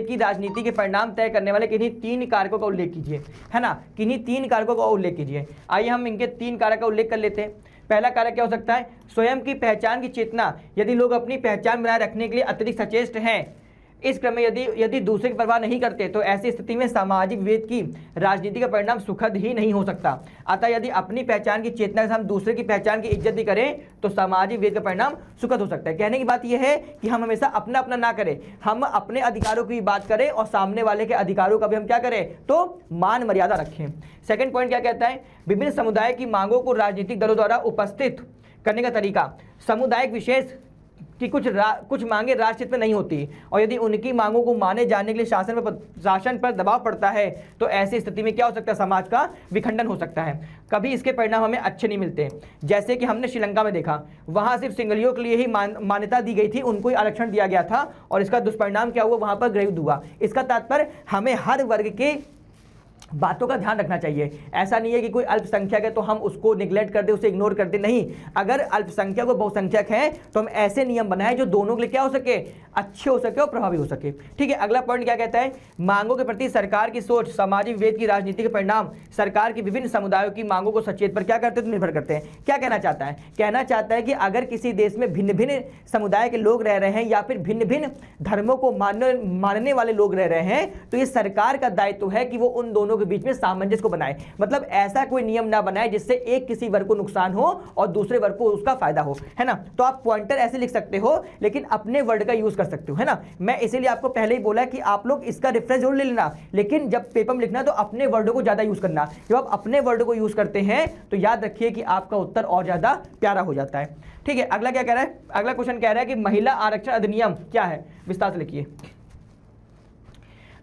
की राजनीति के परिणाम तय करने वाले किन्हीं 3 कारकों का उल्लेख कीजिए, है ना, किन्हीं 3 कारकों का उल्लेख कीजिए। आइए हम इनके 3 कारक का उल्लेख कर लेते हैं। पहला कारक क्या हो सकता है, स्वयं की पहचान की चेतना। यदि लोग अपनी पहचान बनाए रखने के लिए अतिरिक्त सचेत हैं, इस क्रम में यदि यदि दूसरे की परवाह नहीं करते तो ऐसी स्थिति में सामाजिक विभेद की राजनीति का परिणाम सुखद ही नहीं हो सकता। अतः यदि अपनी पहचान की चेतना से हम दूसरे की पहचान की इज्जत भी करें तो सामाजिक विभेद का परिणाम सुखद हो सकता है। कहने की बात यह है कि हम हमेशा अपना अपना ना करें, हम अपने अधिकारों की बात करें और सामने वाले के अधिकारों का भी हम क्या करें, तो मान मर्यादा रखें। सेकंड पॉइंट क्या कहता है, विभिन्न समुदाय की मांगों को राजनीतिक दलों द्वारा उपस्थित करने का तरीका। समुदायिक विशेष कि कुछ मांगे राष्ट्रहित में नहीं होती और यदि उनकी मांगों को माने जाने के लिए शासन पर दबाव पड़ता है तो ऐसी स्थिति में क्या हो सकता है, समाज का विखंडन हो सकता है। कभी इसके परिणाम हमें अच्छे नहीं मिलते, जैसे कि हमने श्रीलंका में देखा, वहां सिर्फ सिंगलियों के लिए ही मान्यता दी गई थी, उनको ही आरक्षण दिया गया था और इसका दुष्परिणाम क्या हुआ, वहां पर गृहयुद्ध हुआ। इसका तात्पर्य हमें हर वर्ग के बातों का ध्यान रखना चाहिए। ऐसा नहीं है कि कोई अल्पसंख्यक है तो हम उसको निगलेक्ट कर दे, उसे इग्नोर कर दे, नहीं। अगर अल्पसंख्यक और बहुसंख्यक है तो हम ऐसे नियम बनाए जो दोनों के लिए क्या हो सके, अच्छे हो सके और प्रभावी हो सके। ठीक है, अगला पॉइंट क्या कहता है, मांगों के प्रति सरकार की सोच सामाजिक विभेद की राजनीति के परिणाम सरकार की विभिन्न समुदायों की मांगों को सचेत पर क्या करते हैं, तो निर्भर करते हैं। क्या कहना चाहता है, कहना चाहता है कि अगर किसी देश में भिन्न भिन्न समुदाय के लोग रह रहे हैं या फिर भिन्न भिन्न धर्मों को मानने वाले लोग रह रहे हैं तो ये सरकार का दायित्व है कि वो उन दोनों के बीच में सामंजस्य को बनाए। मतलब ऐसा कोई नियम ना बनाए जिससे एक किसी वर्ग को नुकसान हो और दूसरे वर्ग को उसका फायदा हो, है ना। तो आप पॉइंटर ऐसे लिख सकते हो लेकिन अपने वर्ड का यूज कर सकते हो, है ना। मैं इसीलिए आपको पहले ही बोला कि आप लोग इसका रेफरेंस जरूर ले लेना, लेकिन जब पेपर में लिखना तो अपने वर्डों को ज्यादा यूज करना। जब आप अपने वर्ड को यूज करते हैं तो याद रखिए कि आपका उत्तर और ज्यादा प्यारा हो जाता है। ठीक है, अगला क्या कह रहा है, अगला क्वेश्चन कह रहा है कि महिला आरक्षण अधिनियम क्या है, विस्तार से लिखिए।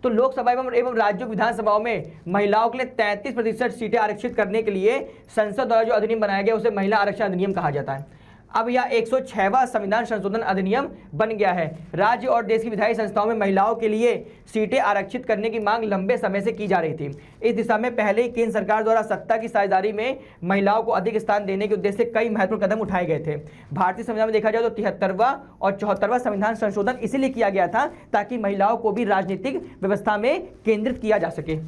तो लोकसभा एवं राज्यों विधानसभाओं में महिलाओं के लिए 33% सीटें आरक्षित करने के लिए संसद द्वारा जो अधिनियम बनाया गया उसे महिला आरक्षण अधिनियम कहा जाता है। अब यह 106वां संविधान संशोधन अधिनियम बन गया है। राज्य और देश की विधायी संस्थाओं में महिलाओं के लिए सीटें आरक्षित करने की मांग लंबे समय से की जा रही थी। इस दिशा में पहले ही केंद्र सरकार द्वारा सत्ता की साझेदारी में महिलाओं को अधिक स्थान देने के उद्देश्य से कई महत्वपूर्ण कदम उठाए गए थे। भारतीय संविधान में देखा जाए तो 73वां और 74वां संविधान संशोधन इसीलिए किया गया था ताकि महिलाओं को भी राजनीतिक व्यवस्था में केंद्रित किया जा सके,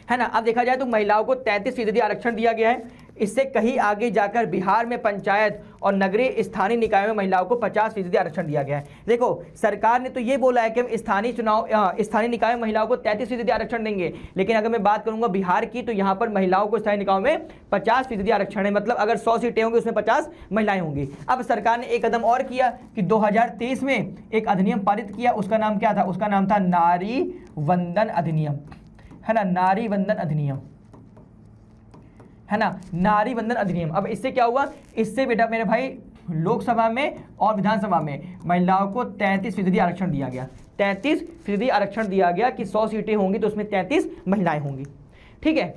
है ना। अब देखा जाए तो महिलाओं को 33% आरक्षण दिया गया है। इससे कहीं आगे जाकर बिहार में पंचायत और नगरीय स्थानीय निकायों में महिलाओं को 50% आरक्षण दिया गया है। देखो, सरकार ने तो ये बोला है कि हम स्थानीय निकायों में महिलाओं को 33% आरक्षण देंगे, लेकिन अगर मैं बात करूंगा बिहार की तो यहाँ पर महिलाओं को स्थानीय निकायों में 50% आरक्षण है। मतलब अगर 100 सीटें होंगी उसमें 50 महिलाएं होंगी। अब सरकार ने एक कदम और किया कि 2023 में एक अधिनियम पारित किया, उसका नाम क्या था, उसका नाम था नारी वंदन अधिनियम, है ना, नारी वंदन अधिनियम, है ना, नारी वंदन अधिनियम। अब इससे क्या हुआ, इससे बेटा मेरे भाई लोकसभा में और विधानसभा में महिलाओं को 33% आरक्षण दिया गया। 33% आरक्षण दिया गया कि 100 सीटें होंगी तो उसमें 33 महिलाएं होंगी। ठीक है,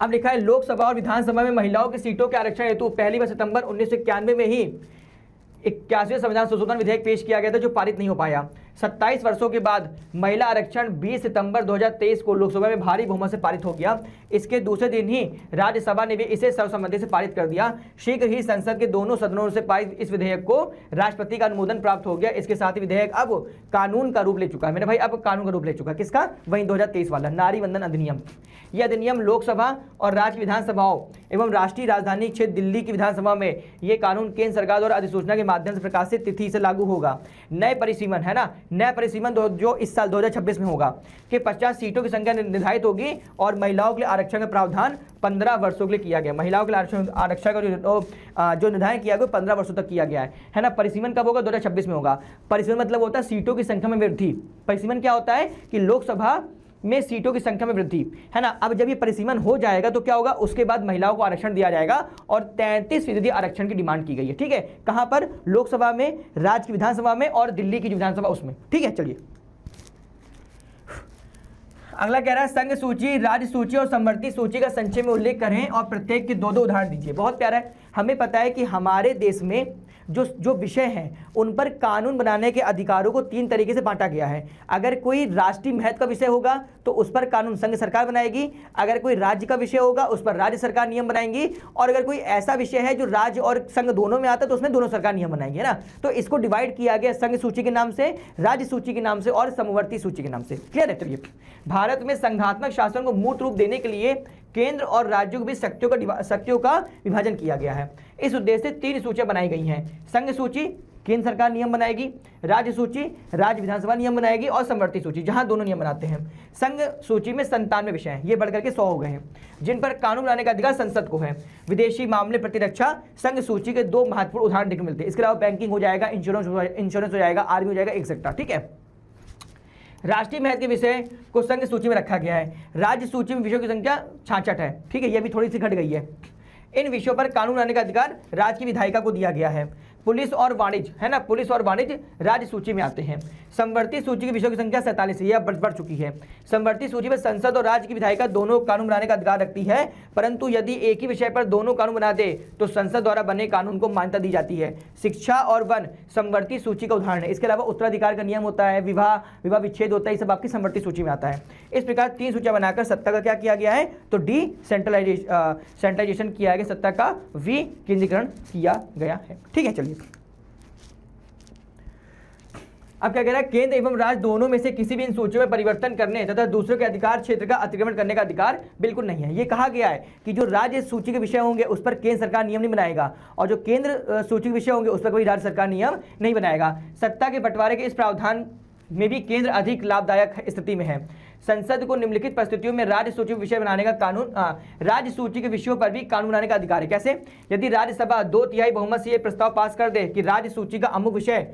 अब लिखा है लोकसभा और विधानसभा में महिलाओं की सीटों के आरक्षण हेतु 1 सितंबर 1991 में ही 81वें संविधान संशोधन विधेयक पेश किया गया था जो पारित नहीं हो पाया। 27 वर्षों के बाद महिला आरक्षण 20 सितंबर 2023 को लोकसभा में भारी बहुमत से पारित हो गया। इसके दूसरे दिन ही राज्यसभा ने भी इसे सर्वसम्मति से पारित कर दिया। शीघ्र ही संसद के दोनों सदनों से पारित इस विधेयक को राष्ट्रपति का अनुमोदन प्राप्त हो गया। इसके साथ ही विधेयक अब कानून का रूप ले चुका है मेरे भाई, अब कानून का रूप ले चुका है। किसका, वही 2023 वाला नारी वंदन अधिनियम। यह अधिनियम लोकसभा और राज्य विधानसभाओं एवं राष्ट्रीय राजधानी क्षेत्र दिल्ली की विधानसभा में यह कानून केंद्र सरकार द्वारा अधिसूचना के माध्यम से प्रकाशित तिथि से लागू होगा। नए परिसीमन, है ना, नया परिसीमन जो इस साल 2026 में होगा कि 50 सीटों की संख्या निर्धारित होगी और महिलाओं के लिए आरक्षण का प्रावधान 15 वर्षों के लिए किया गया। महिलाओं के लिए आरक्षण का जो निर्धारण किया गया 15 वर्षों तक किया गया है ना। परिसीमन कब होगा, 2026 में होगा। परिसीमन मतलब होता है सीटों की संख्या में वृद्धि। परिसीमन क्या होता है कि लोकसभा में सीटों की संख्या में वृद्धि, है ना। अब जब ये परिसीमन हो जाएगा तो क्या होगा, उसके बाद महिलाओं को आरक्षण दिया जाएगा और 33% आरक्षण की डिमांड की गई है। ठीक है, कहां पर, लोकसभा में, राज्य की विधानसभा में और दिल्ली की विधानसभा उसमें। ठीक है, चलिए अगला कह रहा है संघ सूची, राज्य सूची और समवर्ती सूची का संक्षेप में उल्लेख करें और प्रत्येक के 2-2 उदाहरण दीजिए। बहुत प्यारा है। हमें पता है कि हमारे देश में जो विषय हैं उन पर कानून बनाने के अधिकारों को 3 तरीके से बांटा गया है। अगर कोई राष्ट्रीय महत्व का विषय होगा तो उस पर कानून संघ सरकार बनाएगी, अगर कोई राज्य का विषय होगा उस पर राज्य सरकार नियम बनाएंगी, और अगर कोई ऐसा विषय है जो राज्य और संघ दोनों में आता है तो उसमें दोनों सरकार नियम बनाएंगे, है ना। तो इसको डिवाइड किया गया संघ सूची के नाम से, राज्य सूची के नाम से और समवर्ती सूची के नाम से। क्लियर है। चलिए, भारत में संघात्मक शासन को मूर्त रूप देने के लिए केंद्र और राज्यों के बीच शक्तियों का विभाजन किया गया है। इस उद्देश्य से 3 सूचियां बनाई गई हैं। संघ सूची, केंद्र सरकार नियम बनाएगी, राज्य सूची राज्य विधानसभा नियम बनाएगी, और समवर्ती सूची जहां दोनों नियम बनाते हैं। संघ सूची में 97 विषय हैं, ये बढ़कर के 100 हो गए हैं, जिन पर कानून बनाने का अधिकार संसद को है। विदेशी मामले, प्रतिरक्षा, संघ सूची के 2 महत्वपूर्ण उदाहरण देखने मिलते हैं। इसके अलावा बैंकिंग हो जाएगा, इंश्योरेंस हो जाएगा, आर्मी हो जाएगा, एक्सेट्रा। ठीक है, राष्ट्रीय महत्व के विषय को संघ सूची में रखा गया है। राज्य सूची में विषयों की संख्या 66 है। ठीक है, यह भी थोड़ी सी घट गई है। इन विषयों पर कानून बनाने का अधिकार राज्य की विधायिका को दिया गया है। पुलिस और वाणिज्य, है ना, पुलिस और वाणिज्य राज्य सूची में आते हैं। समवर्ती सूची के विषयों की संख्या 47 है, यह बढ़ चुकी है। समवर्ती सूची में संसद और राज्य की विधायिका दोनों कानून बनाने का अधिकार रखती है, परंतु यदि एक ही विषय पर दोनों कानून बना दे तो संसद द्वारा बने कानून को मान्यता दी जाती है। शिक्षा और वन समवर्ती सूची का उदाहरण है। इसके अलावा उत्तराधिकार का नियम होता है, विवाह विच्छेद होता है, ये सब आपकी समवर्ती सूची में आता है। इस प्रकार 3 सूचियां बनाकर सत्ता का क्या किया गया है, तो सेंट्रलाइजेशन किया गया, सत्ता का विकेंद्रीकरण किया गया है। ठीक है, चलिए अब क्या कह रहा है, केंद्र एवं राज्य दोनों में से किसी भी इन सूचियों में परिवर्तन करने तथा दूसरों के अधिकार क्षेत्र का अतिक्रमण करने का अधिकार बिल्कुल नहीं है। ये कहा गया है कि जो राज्य सूची के विषय होंगे उस पर केंद्र सरकार नियम नहीं बनाएगा, और जो केंद्र सूची के विषय होंगे उस पर कोई राज्य सरकार नियम नहीं बनाएगा। सत्ता के बंटवारे के इस प्रावधान में भी केंद्र अधिक लाभदायक स्थिति में है। संसद को निम्नलिखित परिस्थितियों में राज्य सूची विषय बनाने का कानून राज्य सूची के विषयों पर भी कानून बनाने का अधिकार है। कैसे, यदि राज्यसभा 2/3 बहुमत से यह प्रस्ताव पास कर दे कि राज्य सूची का अमुक विषय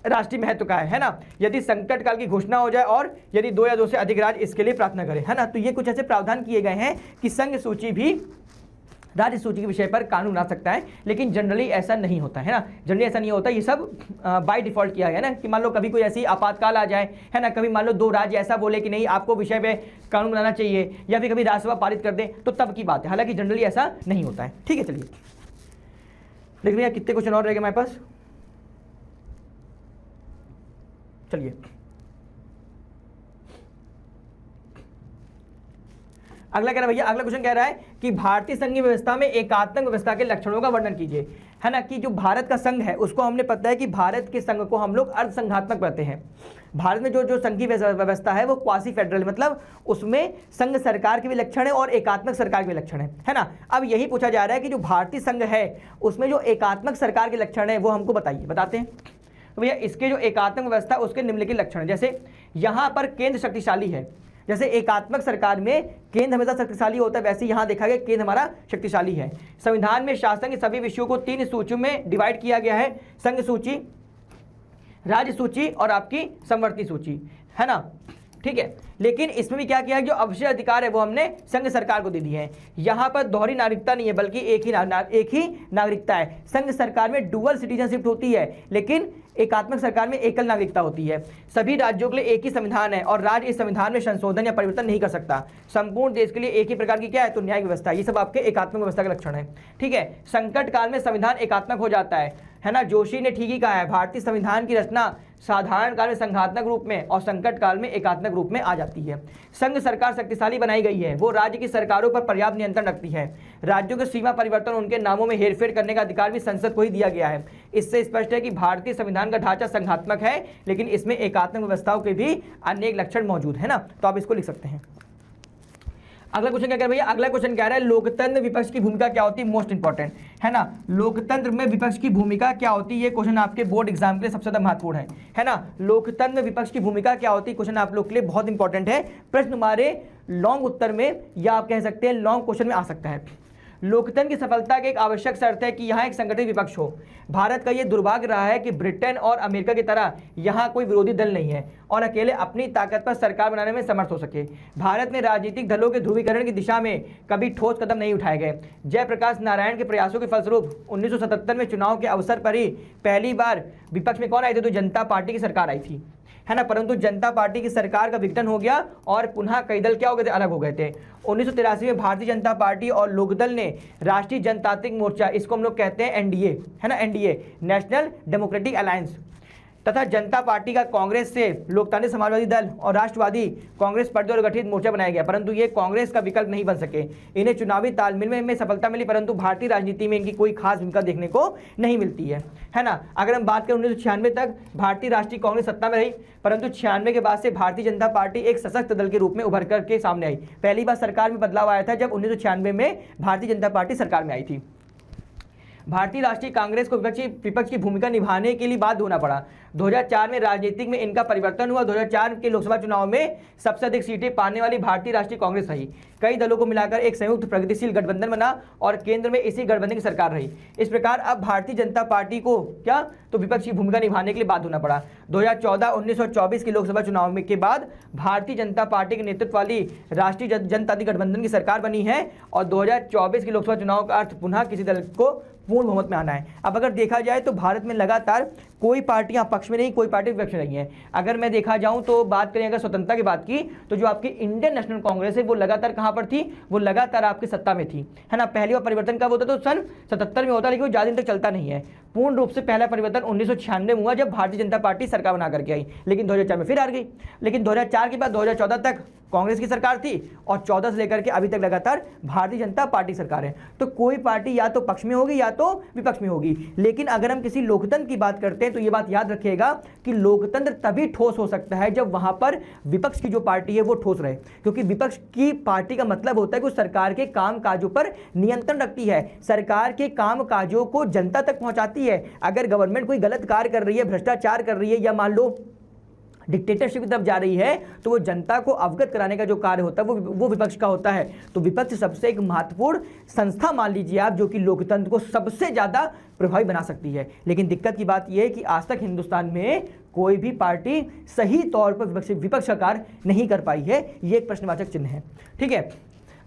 राष्ट्रीय महत्व का है ना, यदि संकट काल की घोषणा हो जाए और यदि 2 या 2 से अधिक राज्य इसके लिए प्रार्थना करें, है ना, तो ये कुछ ऐसे प्रावधान किए गए हैं कि संघ सूची भी राज्य सूची के विषय पर कानून बना सकता है। लेकिन जनरली ऐसा नहीं होता है ना, जनरली ऐसा नहीं होता। ये सब बाय डिफॉल्ट किया गया ना, कि मान लो कभी कोई ऐसी आपातकाल आ जाए, है ना, कभी मान लो 2 राज्य ऐसा बोले कि नहीं आपको विषय पे कानून बनाना चाहिए, या फिर कभी राज्यसभा पारित कर दे, तो तब की बात है। हालांकि जनरली ऐसा नहीं होता है। ठीक है, चलिए देख भैया कितने क्वेश्चन और रहेंगे हमारे पास। चलिए अगला कह रहा है भैया, अगला क्वेश्चन कह रहा है कि भारतीय संघीय व्यवस्था में एकात्मक व्यवस्था के लक्षणों का वर्णन कीजिए। है ना, कि जो भारत का संघ है उसको हमने पता है कि भारत के संघ को हम लोग अर्धसंघात्मक कहते हैं। भारत में जो संघीय व्यवस्था है वो क्वासी फेडरल, मतलब उसमें संघ सरकार के भी लक्षण है और एकात्मक सरकार के भी लक्षण है ना। अब यही पूछा जा रहा है कि जो भारतीय संघ है उसमें जो एकात्मक सरकार के लक्षण है वो हमको बताइए, बताते हैं। तो भैया इसके जो एकात्मक व्यवस्था उसके निम्नलिखित लक्षण, जैसे यहाँ पर केंद्र शक्तिशाली है, जैसे एकात्मक सरकार में केंद्र हमेशा शक्तिशाली होता है, वैसे यहाँ देखा गया केंद्र हमारा शक्तिशाली है। संविधान में शासन के सभी विषयों को 3 सूचियों में डिवाइड किया गया है, संघ सूची, राज्य सूची और आपकी समवर्ती सूची, है ना। ठीक है, लेकिन इसमें भी क्या किया है, जो अवशेष अधिकार है वो हमने संघ सरकार को दे दिए हैं। यहाँ पर दोहरी नागरिकता नहीं है बल्कि एक ही नागरिकता है। संघ सरकार में डुअल सिटीजनशिप होती है, लेकिन एकात्मक सरकार में एकल नागरिकता होती है। सभी राज्यों के लिए एक ही संविधान है और राज्य इस संविधान में संशोधन या परिवर्तन नहीं कर सकता। संपूर्ण देश के लिए एक ही प्रकार की क्या है, तो न्यायिक व्यवस्था। ये सब आपके एकात्मक व्यवस्था के लक्षण है। ठीक है, संकट काल में संविधान एकात्मक हो जाता है ना। जोशी ने ठीक ही कहा है, भारतीय संविधान की रचना साधारण काल में संघात्मक रूप में और संकट काल में एकात्मक रूप में आ जाती है। संघ सरकार शक्तिशाली बनाई गई है, वो राज्य की सरकारों पर पर्याप्त नियंत्रण रखती है। राज्यों के सीमा परिवर्तन, उनके नामों में हेरफेर करने का अधिकार भी संसद को ही दिया गया है। इससे स्पष्ट है कि भारतीय संविधान का ढांचा संघात्मक है, लेकिन इसमें एकात्मक व्यवस्थाओं के भी अनेक लक्षण मौजूद है ना, तो आप इसको लिख सकते हैं। अगला क्वेश्चन क्या कह रहा है भैया, अगला क्वेश्चन कह रहा है लोकतंत्र में विपक्ष की भूमिका क्या होती है, मोस्ट इंपॉर्टेंट है ना। लोकतंत्र में विपक्ष की भूमिका क्या होती है, ये क्वेश्चन आपके बोर्ड एग्जाम के लिए सबसे ज्यादा महत्वपूर्ण है ना। लोकतंत्र में विपक्ष की भूमिका क्या होती है, क्वेश्चन आप लोग के लिए बहुत इंपॉर्टेंट है। प्रश्न हमारे लॉन्ग उत्तर में या आप कह सकते हैं लॉन्ग क्वेश्चन में आ सकता है। लोकतंत्र की सफलता की एक आवश्यक शर्त है कि यहाँ एक संगठित विपक्ष हो। भारत का यह दुर्भाग्य रहा है कि ब्रिटेन और अमेरिका की तरह यहाँ कोई विरोधी दल नहीं है और अकेले अपनी ताकत पर सरकार बनाने में समर्थ हो सके। भारत में राजनीतिक दलों के ध्रुवीकरण की दिशा में कभी ठोस कदम नहीं उठाए गए। जयप्रकाश नारायण के प्रयासों के फलस्वरूप 1977 में चुनाव के अवसर पर ही पहली बार विपक्ष में कौन आए थे, तो जनता पार्टी की सरकार आई थी, है ना। परंतु जनता पार्टी की सरकार का विघटन हो गया और पुनः कई दल क्या हो गए थे, अलग हो गए थे। 1983 में भारतीय जनता पार्टी और लोकदल ने राष्ट्रीय जनतांत्रिक मोर्चा, इसको हम लोग कहते हैं एनडीए, है ना, एनडीए नेशनल डेमोक्रेटिक अलायंस, तथा जनता पार्टी का कांग्रेस से लोकतांत्रिक समाजवादी दल और राष्ट्रवादी कांग्रेस पार्टी द्वारा गठित मोर्चा बनाया गया, परंतु ये कांग्रेस का विकल्प नहीं बन सके। इन्हें चुनावी तालमेल में सफलता मिली, परंतु भारतीय राजनीति में इनकी कोई खास भूमिका देखने को नहीं मिलती है ना। अगर हम बात करें 1996 तक भारतीय राष्ट्रीय कांग्रेस सत्ता में रही, परंतु 96 के बाद से भारतीय जनता पार्टी एक सशक्त दल के रूप में उभर करके सामने आई। पहली बार सरकार में बदलाव आया था जब 1996 में भारतीय जनता पार्टी सरकार में आई थी। भारतीय राष्ट्रीय कांग्रेस को विपक्ष की भूमिका निभाने के लिए बाध्य होना पड़ा। 2004 में राजनीतिक में इनका परिवर्तन हुआ। 2004 के लोकसभा चुनाव में सबसे अधिक सीटें पाने वाली भारतीय राष्ट्रीय कांग्रेस रही। कई दलों को मिलाकर एक संयुक्त प्रगतिशील गठबंधन बना और केंद्र में इसी गठबंधन की सरकार रही। इस प्रकार अब भारतीय जनता पार्टी को क्या तो विपक्ष की भूमिका निभाने के लिए बाध्य होना पड़ा। 2014, 19 और 24 के लोकसभा चुनाव में के बाद भारतीय जनता पार्टी के नेतृत्व वाली राष्ट्रीय जनतांत्रिक गठबंधन की सरकार बनी है और 2024 के लोकसभा चुनाव का अर्थ पुनः किसी दल को पूर्ण बहुमत में आना है। अब अगर देखा जाए तो भारत में लगातार कोई पार्टियां पक्ष में नहीं, कोई पार्टी विपक्ष में नहीं है। अगर मैं देखा जाऊं तो बात करें अगर स्वतंत्रता की बात की तो जो आपकी इंडियन नेशनल कांग्रेस है वो लगातार कहां पर थी, वो लगातार आपकी सत्ता में थी, है ना। पहली बार परिवर्तन कब होता तो सन 77 में होता, लेकिन वो ज़्यादा दिन तक चलता नहीं है। पूर्ण रूप से पहला परिवर्तन 1996 में हुआ जब भारतीय जनता पार्टी सरकार बना करके आई, लेकिन 2004 में फिर हार गई। लेकिन 2004 के बाद 2014 तक कांग्रेस की सरकार थी और 14 से लेकर के अभी तक लगातार भारतीय जनता पार्टी सरकार है। तो कोई पार्टी या तो पक्ष में होगी या तो विपक्ष में होगी। लेकिन अगर हम किसी लोकतंत्र की बात करते हैं तो ये बात याद रखिएगा कि लोकतंत्र तभी ठोस हो सकता है जब वहां पर विपक्ष की जो पार्टी है वो ठोस रहे, क्योंकि विपक्ष की पार्टी का मतलब होता है कि सरकार के काम काजों पर नियंत्रण रखती है, सरकार के काम काजों को जनता तक पहुंचाती है। अगर गवर्नमेंट कोई गलत कार्य कर रही है, भ्रष्टाचार कर रही है या मान लो डिक्टेटरशिप की तरफ जा रही है तो वो जनता को अवगत कराने का जो कार्य होता है वो विपक्ष का होता है। तो विपक्ष सबसे एक महत्वपूर्ण संस्था मान लीजिए आप जो कि लोकतंत्र को सबसे ज़्यादा प्रभावी बना सकती है। लेकिन दिक्कत की बात यह है कि आज तक हिंदुस्तान में कोई भी पार्टी सही तौर पर विपक्ष का कार्य नहीं कर पाई है। ये एक प्रश्नवाचक चिन्ह है। ठीक है,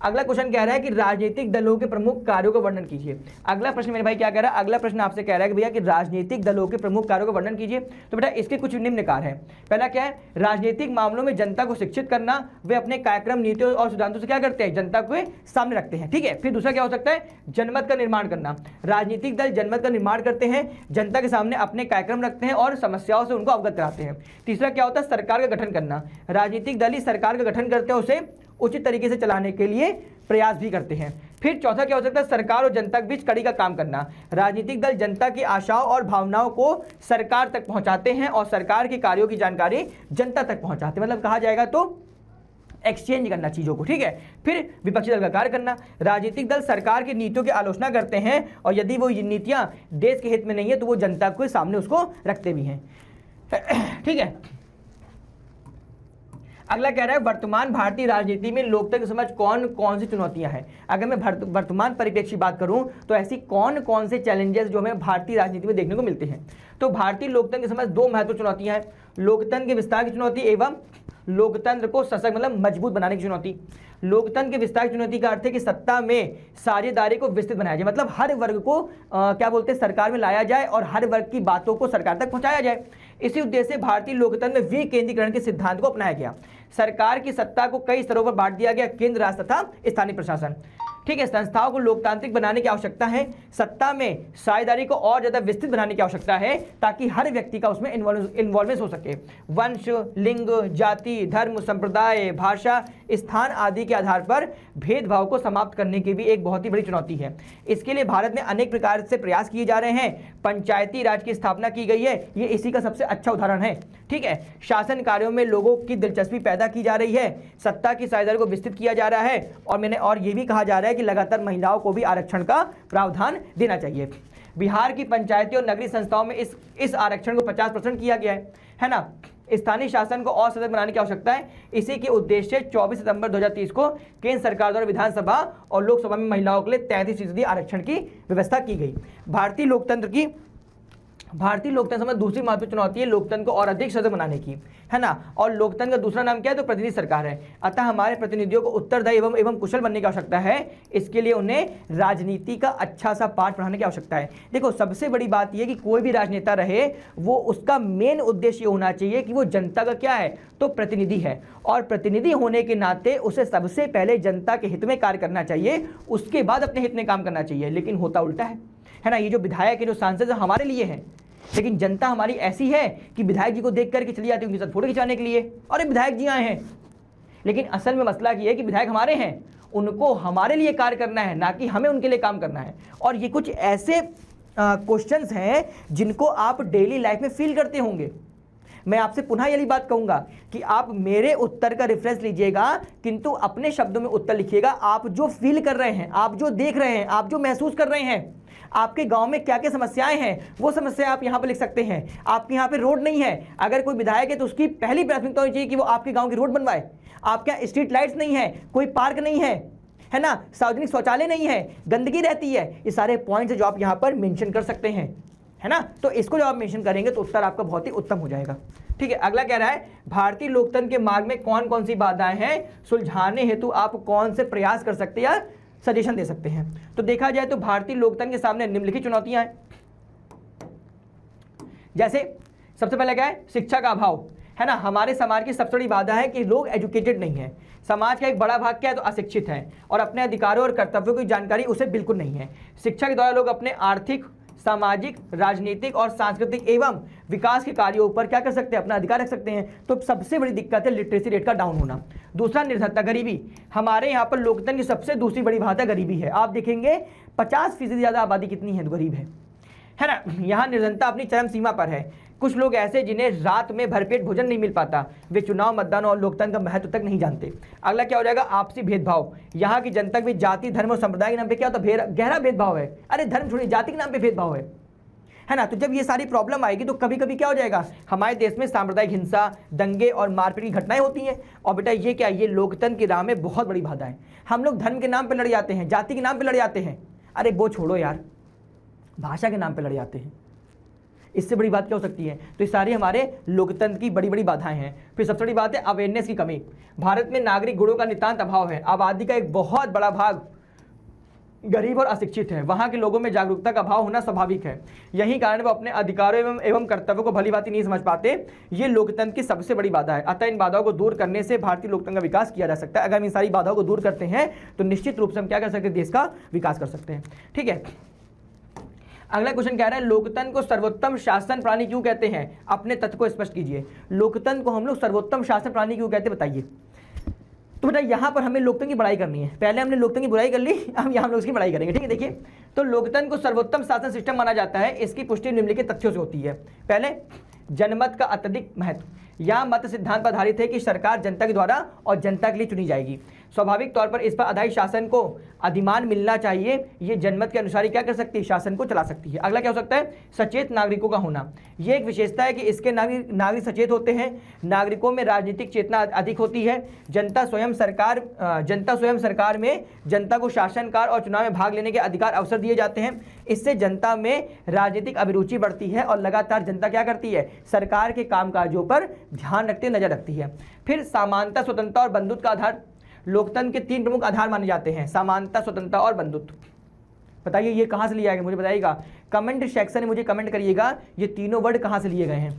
अगला क्वेश्चन कह रहा है कि राजनीतिक दलों के प्रमुख कार्यों का वर्णन कीजिए। अगला प्रश्न मेरे भाई क्या कह रहा है, अगला प्रश्न आपसे कह रहा है कि भैया कि राजनीतिक दलों के प्रमुख कार्यों का वर्णन कीजिए। तो बेटा इसके कुछ निम्न कार्य हैं। पहला क्या है, राजनीतिक मामलों में जनता को शिक्षित करना। वे अपने कार्यक्रम, नीतियों और सिद्धांतों से क्या करते हैं, जनता को सामने रखते हैं। ठीक है, फिर दूसरा क्या हो सकता है, जनमत का निर्माण करना। राजनीतिक दल जनमत का निर्माण करते हैं, जनता के सामने अपने कार्यक्रम रखते हैं और समस्याओं से उनको अवगत कराते हैं। तीसरा क्या होता है, सरकार का गठन करना। राजनीतिक दल ही सरकार का गठन करते हैं, उसे उचित तरीके से चलाने के लिए प्रयास भी करते हैं। फिर चौथा क्या हो सकता है, सरकार और जनता के बीच कड़ी का काम करना। राजनीतिक दल जनता की आशाओं और भावनाओं को सरकार तक पहुंचाते हैं और सरकार के कार्यों की जानकारी जनता तक पहुंचाते हैं। मतलब कहा जाएगा तो एक्सचेंज करना चीज़ों को। ठीक है, फिर विपक्षी दल का कार्य करना। राजनीतिक दल सरकार की नीतियों की आलोचना करते हैं और यदि वो नीतियाँ देश के हित में नहीं है तो वो जनता के सामने उसको रखते भी हैं। ठीक है, अगला कह रहा है वर्तमान भारतीय राजनीति में लोकतंत्र की समझ कौन कौन सी चुनौतियां हैं। अगर मैं वर्तमान परिप्रेक्ष्य की बात करूं तो ऐसी कौन कौन से चैलेंजेस जो हमें भारतीय राजनीति में देखने को मिलते हैं। तो भारतीय लोकतंत्र की समझ दो महत्वपूर्ण चुनौतियां हैं, लोकतंत्र के विस्तार की चुनौती एवं लोकतंत्र को सशक्त मतलब मजबूत बनाने की चुनौती। लोकतंत्र के विस्तार की चुनौती का अर्थ है कि सत्ता में साझेदारी को विस्तृत बनाया जाए, मतलब हर वर्ग को क्या बोलते हैं सरकार में लाया जाए और हर वर्ग की बातों को सरकार तक पहुंचाया जाए। इसी उद्देश्य से भारतीय लोकतंत्र में विकेंद्रीकरण के सिद्धांत को अपनाया गया। सरकार की सत्ता को कई स्तरों पर बांट दिया गया, केंद्र, राज्य तथा स्थानीय प्रशासन। ठीक है, संस्थाओं को लोकतांत्रिक बनाने की आवश्यकता है, सत्ता में साझेदारी को और ज्यादा विस्तृत बनाने की आवश्यकता है ताकि हर व्यक्ति का उसमें इन्वॉल्वमेंट हो सके। वंश, लिंग, जाति, धर्म, संप्रदाय, भाषा, स्थान आदि के आधार पर भेदभाव को समाप्त करने की भी एक बहुत ही बड़ी चुनौती है। इसके लिए भारत में अनेक प्रकार से प्रयास किए जा रहे हैं। पंचायती राज की स्थापना की गई है, ये इसी का सबसे अच्छा उदाहरण है। ठीक है, शासन कार्यों में लोगों की दिलचस्पी पैदा की जा रही है, सत्ता की साझेदारी को विस्तृत किया जा रहा है और ये भी कहा जा रहा है कि लगातार महिलाओं को भी आरक्षण का प्रावधान देना चाहिए। बिहार की पंचायती और नगरीय संस्थाओं में इस आरक्षण को 50% किया गया है ना। स्थानीय शासन को और सशक्त बनाने की आवश्यकता है। इसी के उद्देश्य 24 सितंबर 2030 को केंद्र सरकार द्वारा विधानसभा और लोकसभा में महिलाओं के लिए 33% आरक्षण की व्यवस्था की गई। भारतीय लोकतंत्र समय दूसरी महत्वपूर्ण चुनौती है लोकतंत्र को और अधिक सशक्त बनाने की, है ना। और लोकतंत्र का दूसरा नाम क्या है, तो प्रतिनिधि सरकार है। अतः हमारे प्रतिनिधियों को उत्तरदायी एवं कुशल बनने की आवश्यकता है। इसके लिए उन्हें राजनीति का अच्छा सा पाठ पढ़ाने की आवश्यकता है। देखो सबसे बड़ी बात यह कि कोई भी राजनेता रहे वो उसका मेन उद्देश्य होना चाहिए कि वो जनता का क्या है, तो प्रतिनिधि है। और प्रतिनिधि होने के नाते उसे सबसे पहले जनता के हित में कार्य करना चाहिए, उसके बाद अपने हित में काम करना चाहिए। लेकिन होता उल्टा है ना। ये जो विधायक है, जो सांसद है, हमारे लिए है, लेकिन जनता हमारी ऐसी है कि विधायक जी को देख करके चली जाती है उनके साथ फोटो खिंचाने के लिए, अरे विधायक जी आए हैं। लेकिन असल में मसला ये है कि विधायक हमारे हैं, उनको हमारे लिए कार्य करना है, ना कि हमें उनके लिए काम करना है। और ये कुछ ऐसे क्वेश्चंस हैं जिनको आप डेली लाइफ में फील करते होंगे। मैं आपसे पुनः यही बात कहूंगा कि आप मेरे उत्तर का रेफरेंस लीजिएगा, किंतु अपने शब्दों में उत्तर लिखिएगा। आप जो फील कर रहे हैं, आप जो देख रहे हैं, आप जो महसूस कर रहे हैं, आपके गांव में क्या क्या समस्याएं हैं वो समस्या आप यहां पर लिख सकते हैं। आपके यहां पे रोड नहीं है, अगर कोई विधायक है तो उसकी पहली प्राथमिकता होनी चाहिए कि वो आपके गांव की रोड बनवाए। आपके यहाँ स्ट्रीट लाइट्स नहीं है, कोई पार्क नहीं है ना, सार्वजनिक शौचालय नहीं है, गंदगी रहती है, ये सारे पॉइंट्स है जो आप यहाँ पर मेंशन कर सकते हैं, है ना। तो इसको जब आप मेंशन करेंगे तो उत्तर आपका बहुत ही उत्तम हो जाएगा। ठीक है, अगला कह रहा है भारतीय लोकतंत्र के मार्ग में कौन कौन सी बाधाएं हैं, सुलझाने हेतु आप कौन से प्रयास कर सकते हैं या सजेशन दे सकते हैं। तो देखा जाए तो भारतीय लोकतंत्र के सामने निम्नलिखित चुनौतियां हैं। जैसे सबसे पहले क्या है, शिक्षा का अभाव, है ना। हमारे समाज की सबसे बड़ी बाधा है कि लोग एजुकेटेड नहीं है। समाज का एक बड़ा भाग क्या है, तो अशिक्षित है और अपने अधिकारों और कर्तव्यों की जानकारी उसे बिल्कुल नहीं है। शिक्षा के द्वारा लोग अपने आर्थिक, सामाजिक, राजनीतिक और सांस्कृतिक एवं विकास के कार्यों पर क्या कर सकते हैं, अपना अधिकार रख सकते हैं। तो सबसे बड़ी दिक्कत है लिटरेसी रेट का डाउन होना। दूसरा निर्धनता, गरीबी। हमारे यहाँ पर लोकतंत्र की सबसे दूसरी बड़ी बाधा गरीबी है। आप देखेंगे 50% ज़्यादा आबादी कितनी है, तो गरीब है ना। यहाँ निर्धनता अपनी चरम सीमा पर है। कुछ लोग ऐसे जिन्हें रात में भरपेट भोजन नहीं मिल पाता, वे चुनाव, मतदान और लोकतंत्र का महत्व तक नहीं जानते। अगला क्या हो जाएगा, आपसी भेदभाव। यहाँ की जनता भी जाति, धर्म और संप्रदाय के नाम पे क्या होता है, गहरा भेदभाव है। अरे धर्म छोड़िए, जाति के नाम पे भेदभाव है ना। तो जब ये सारी प्रॉब्लम आएगी तो कभी कभी क्या हो जाएगा, हमारे देश में सांप्रदायिक हिंसा, दंगे और मारपीट की घटनाएं होती हैं। और बेटा ये क्या, ये लोकतंत्र की राह में बहुत बड़ी बाधा है। हम लोग धर्म के नाम पर लड़ जाते हैं, जाति के नाम पर लड़ जाते हैं। अरे वो छोड़ो यार, भाषा के नाम पर लड़ जाते हैं। इससे बड़ी बात क्या हो सकती है। तो ये सारी हमारे लोकतंत्र की बड़ी बड़ी बाधाएं हैं। फिर सबसे बड़ी बात है अवेयरनेस की कमी। भारत में नागरिक गुणों का नितांत अभाव है। आबादी का एक बहुत बड़ा भाग गरीब और अशिक्षित है। वहाँ के लोगों में जागरूकता का अभाव होना स्वाभाविक है। यही कारण वो अपने अधिकारों एवं कर्तव्यों को भली भांति नहीं समझ पाते। ये लोकतंत्र की सबसे बड़ी बाधा है। अतः इन बाधाओं को दूर करने से भारतीय लोकतंत्र का विकास किया जा सकता है। अगर हम इन सारी बाधाओं को दूर करते हैं तो निश्चित रूप से हम क्या कर सकते हैं, देश का विकास कर सकते हैं। ठीक है, अगला क्वेश्चन कह रहा है लोकतंत्र को सर्वोत्तम शासन प्रणाली क्यों कहते हैं, अपने तथ्य को स्पष्ट कीजिए। लोकतंत्र को हम लोग सर्वोत्तम शासन प्रणाली क्यों कहते हैं, बताइए। तो बेटा यहाँ पर हमें लोकतंत्र की बड़ाई करनी है। पहले हमने लोकतंत्र की बुराई कर ली, अब यहाँ हम लोग उसकी बड़ाई करेंगे। ठीक है, देखिए तो लोकतंत्र को सर्वोत्तम शासन सिस्टम माना जाता है। इसकी पुष्टि निम्नलिखित तथ्यों से होती है। पहले, जनमत का अत्यधिक महत्व। यह मत सिद्धांत पर आधारित है कि सरकार जनता के द्वारा और जनता के लिए चुनी जाएगी। स्वाभाविक तौर पर इस पर आधारित शासन को अधिमान मिलना चाहिए। ये जनमत के अनुसार ही क्या कर सकती है, शासन को चला सकती है। अगला क्या हो सकता है, सचेत नागरिकों का होना। ये एक विशेषता है कि इसके नागरिक सचेत होते हैं। नागरिकों में राजनीतिक चेतना अधिक होती है। जनता स्वयं सरकार में जनता को शासनकार और चुनाव में भाग लेने के अधिकार अवसर दिए जाते हैं। इससे जनता में राजनीतिक अभिरुचि बढ़ती है और लगातार जनता क्या करती है, सरकार के कामकाजों पर ध्यान रखते, नजर रखती है। फिर समानता, स्वतंत्रता और बंधुत्व का आधार। लोकतंत्र के 3 प्रमुख आधार माने जाते हैं, समानता, स्वतंत्रता और बंधुत्व। बताइए ये कहाँ से लिया गया, मुझे बताइएगा। कमेंट सेक्शन में मुझे कमेंट करिएगा ये तीनों वर्ड कहाँ से लिए गए हैं।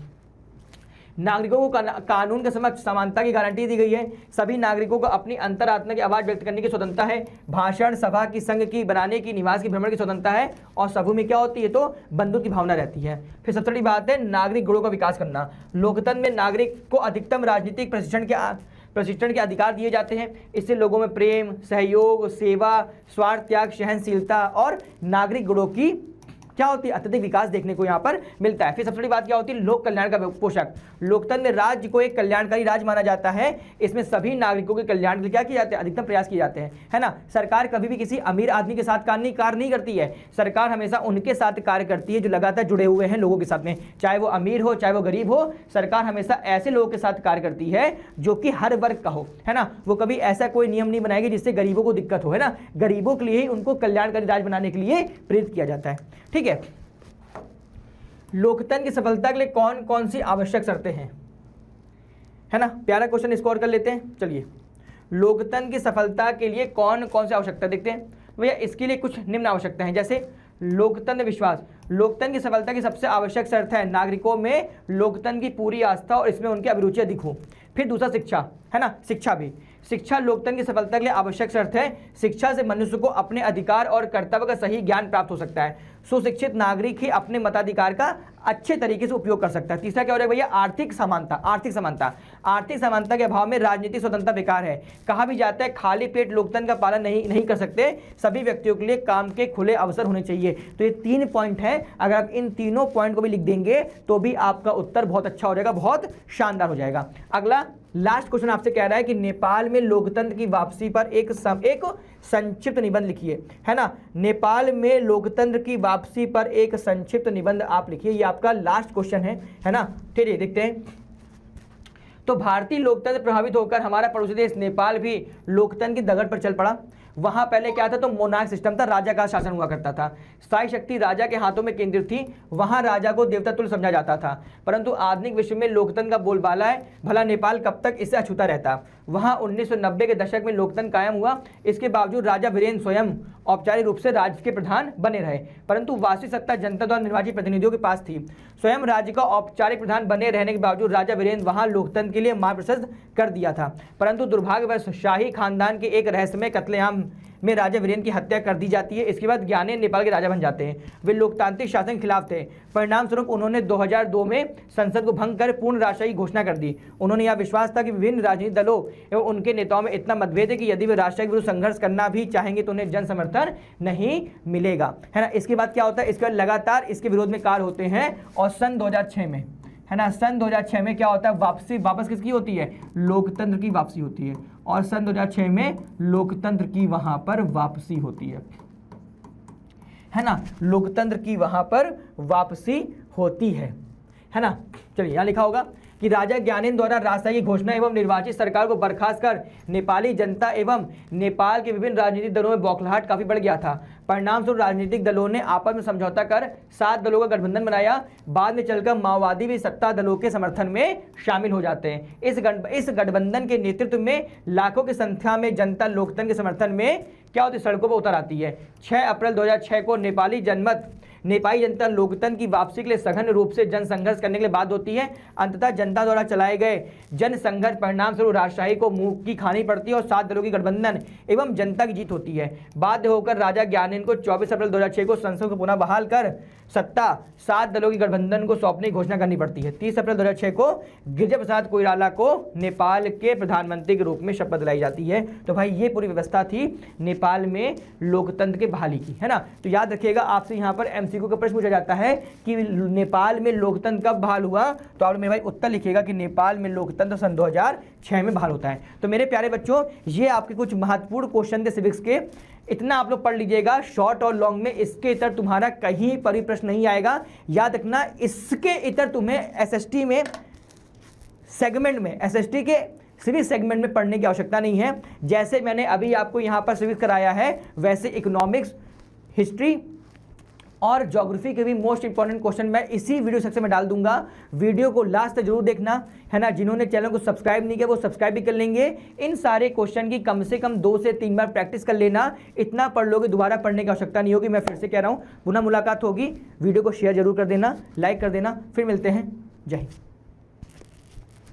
नागरिकों को कानून के समक्ष समानता की गारंटी दी गई है। सभी नागरिकों को अपनी अंतरात्मा की आवाज़ व्यक्त करने की स्वतंत्रता है। भाषण, सभा की, संघ की बनाने की, निवास की, भ्रमण की स्वतंत्रता है। और सभा में क्या होती है, तो बंधुत्व की भावना रहती है। फिर सबसे बड़ी बात है नागरिक गुणों का विकास करना। लोकतंत्र में नागरिक को अधिकतम राजनीतिक प्रशिक्षण के अधिकार दिए जाते हैं। इससे लोगों में प्रेम, सहयोग, सेवा, स्वार्थ त्याग, सहनशीलता और नागरिक गुणों की क्या होती है, अत्यधिक विकास देखने को यहाँ पर मिलता है। फिर सबसे बड़ी बात क्या होती है, लोक कल्याण का पोषक। लोकतंत्र में राज्य को एक कल्याणकारी राज्य माना जाता है। इसमें सभी नागरिकों के कल्याण के लिए क्या किया जाता है, अधिकतम प्रयास किए जाते हैं, है ना। सरकार कभी भी किसी अमीर आदमी के साथ कार्य नहीं करती है। सरकार हमेशा उनके साथ कार्य करती है जो लगातार जुड़े हुए हैं लोगों के साथ में, चाहे वो अमीर हो चाहे वो गरीब हो। सरकार हमेशा ऐसे लोगों के साथ कार्य करती है जो कि हर वर्ग का हो, है ना। वो कभी ऐसा कोई नियम नहीं बनाएगी जिससे गरीबों को दिक्कत हो, है ना। गरीबों के लिए ही उनको कल्याणकारी राज्य बनाने के लिए प्रेरित किया जाता है। ठीक है, लोकतंत्र की सफलता के लिए कौन कौन सी आवश्यक शर्तें हैं, है ना। प्यारा क्वेश्चन स्कोर कर लेते हैं। चलिए, लोकतंत्र की सफलता के लिए कौन कौन सी आवश्यकता देखते हैं भैया। इसके लिए कुछ निम्न आवश्यकता है, जैसे लोकतंत्र विश्वास। लोकतंत्र की सफलता की सबसे आवश्यक शर्त है नागरिकों में लोकतंत्र की पूरी आस्था और इसमें उनकी अभिरुचि अधिक हो। फिर दूसरा शिक्षा, है ना, शिक्षा भी। शिक्षा लोकतंत्र की सफलता के लिए आवश्यक शर्त है। शिक्षा से मनुष्य को अपने अधिकार और कर्तव्य का सही ज्ञान प्राप्त हो सकता है। सुशिक्षित नागरिक ही अपने मताधिकार का अच्छे तरीके से उपयोग कर सकता है। तीसरा क्या हो रहा है भैया, आर्थिक समानता। आर्थिक समानता के अभाव में राजनीतिक स्वतंत्रता बेकार है। कहा भी जाता है खाली पेट लोकतंत्र का पालन नहीं कर सकते। सभी व्यक्तियों के लिए काम के खुले अवसर होने चाहिए। तो ये 3 पॉइंट हैं। अगर आप इन तीनों पॉइंट को भी लिख देंगे तो भी आपका उत्तर बहुत अच्छा हो जाएगा, बहुत शानदार हो जाएगा। अगला लास्ट क्वेश्चन आपसे कह रहा है कि नेपाल में लोकतंत्र की वापसी पर एक संक्षिप्त निबंध लिखिए, है ना। नेपाल में लोकतंत्र की वापसी पर एक संक्षिप्त निबंध आप लिखिए, ये आपका लास्ट क्वेश्चन है ना। ठीक है, देखते हैं। तो भारतीय लोकतंत्र प्रभावित होकर हमारा पड़ोसी देश नेपाल भी लोकतंत्र की दगड़ पर चल पड़ा। वहां पहले क्या था, तो मोनार्क सिस्टम था, राजा का शासन हुआ करता था, स्थायी शक्ति राजा के हाथों में केंद्रित थी, वहां राजा को देवता तुल्य समझा जाता था। परंतु आधुनिक विश्व में लोकतंत्र का बोलबाला है, भला नेपाल कब तक इससे अछूता रहता। वहां 1990 के दशक में लोकतंत्र कायम हुआ, इसके बावजूद राजा वीरेंद्र स्वयं औपचारिक रूप से राज्य के प्रधान बने रहे, परंतु वास्तविक सत्ता जनता द्वारा निर्वाचित प्रतिनिधियों के पास थी। स्वयं राज्य का औपचारिक प्रधान बने रहने के बावजूद राजा वीरेंद्र वहां लोकतंत्र के लिए मार्ग प्रशस्त कर दिया था। परंतु दुर्भाग्यवश शाही खानदान के एक रहस्यमय कत्लेआम में राजा वीरेंद्र की हत्या कर दी जाती है। इसके बाद ज्ञानेन्द्र नेपाल के राजा बन जाते हैं। वे लोकतांत्रिक शासन के खिलाफ थे। परिणाम स्वरूप उन्होंने 2002 में संसद को भंग कर पूर्ण राजशाही की घोषणा कर दी। उन्होंने यह विश्वास था कि विभिन्न राजनीतिक दलों एवं उनके नेताओं में इतना मतभेद है कि यदि वे राजशाही के विरुद्ध संघर्ष करना भी चाहेंगे तो उन्हें जन समर्थन नहीं मिलेगा, है ना। इसके बाद क्या होता है, इसके बाद लगातार इसके विरोध में कार्य होते हैं और सन 2006 में, है ना, सन 2006 में क्या होता है, वापस किसकी होती है, लोकतंत्र की वापसी होती है। और सन 2006 में लोकतंत्र की वहां पर वापसी होती है ना, लोकतंत्र की वहां पर वापसी होती है ना। चलिए यहाँ लिखा होगा कि राजा ज्ञानेन्द्र द्वारा राजशाही की घोषणा एवं निर्वाचित सरकार को बर्खास्त कर नेपाली जनता एवं नेपाल के विभिन्न राजनीतिक दलों में बौखलाहट काफी बढ़ गया था। परिणाम स्वरूप राजनीतिक दलों ने आपस में समझौता कर 7 दलों का गठबंधन बनाया। बाद में चलकर माओवादी भी सत्ता दलों के समर्थन में शामिल हो जाते हैं। इस गठबंधन के नेतृत्व में लाखों की संख्या में जनता लोकतंत्र के समर्थन में क्या होती, सड़कों पर उतर आती है। 6 अप्रैल 2006 को नेपाली जनता लोकतंत्र की वापसी के लिए सघन रूप से जन संघर्ष करने के लिए बाध्य होती है। अंततः जनता द्वारा चलाए गए जन संघर्ष परिणाम स्वरूप राजशाही को मुंह की खानी पड़ती है और 7 दलों की गठबंधन एवं जनता की जीत होती है। बाध्य होकर राजा ज्ञानेन्द्र को 24 अप्रैल 2006 को संसद को पुनः बहाल कर सत्ता 7 दलों की गठबंधन को सौंपने की घोषणा करनी पड़ती है। 30 अप्रैल 2006 को गिरिजा प्रसाद कोइराला को नेपाल के प्रधानमंत्री के रूप में शपथ दिलाई जाती है। तो भाई ये पूरी व्यवस्था थी नेपाल में लोकतंत्र के बहाली की, है ना। तो याद रखिएगा, आपसे यहाँ पर एमसीक्यू का प्रश्न पूछा जाता है कि नेपाल में लोकतंत्र कब बहाल हुआ, तो आप मेरे भाई उत्तर लिखिएगा कि नेपाल में लोकतंत्र सन 2006 में बहाल होता है। तो मेरे प्यारे बच्चों, ये आपके कुछ महत्वपूर्ण क्वेश्चन थे सिविक्स के। इतना आप लोग पढ़ लीजिएगा, शॉर्ट और लॉन्ग में इसके इतर तुम्हारा कहीं पर भी प्रश्न नहीं आएगा। याद रखना, इसके इतर तुम्हें एसएसटी में सेगमेंट में, एसएसटी के सिविक्स सेगमेंट में पढ़ने की आवश्यकता नहीं है। जैसे मैंने अभी आपको यहाँ पर सिविक्स कराया है, वैसे इकोनॉमिक्स, हिस्ट्री और ज्योग्राफी के भी मोस्ट इंपॉर्टेंट क्वेश्चन मैं इसी वीडियो सेक्शन में डाल दूंगा। वीडियो को लास्ट तक जरूर देखना, है ना। जिन्होंने चैनल को सब्सक्राइब नहीं किया वो सब्सक्राइब भी कर लेंगे। इन सारे क्वेश्चन की कम से कम 2 से 3 बार प्रैक्टिस कर लेना। इतना पढ़ लोगे, दोबारा पढ़ने की आवश्यकता नहीं होगी। मैं फिर से कह रहा हूँ, पुनः मुलाकात होगी। वीडियो को शेयर जरूर कर देना, लाइक कर देना। फिर मिलते हैं। जय हिंद।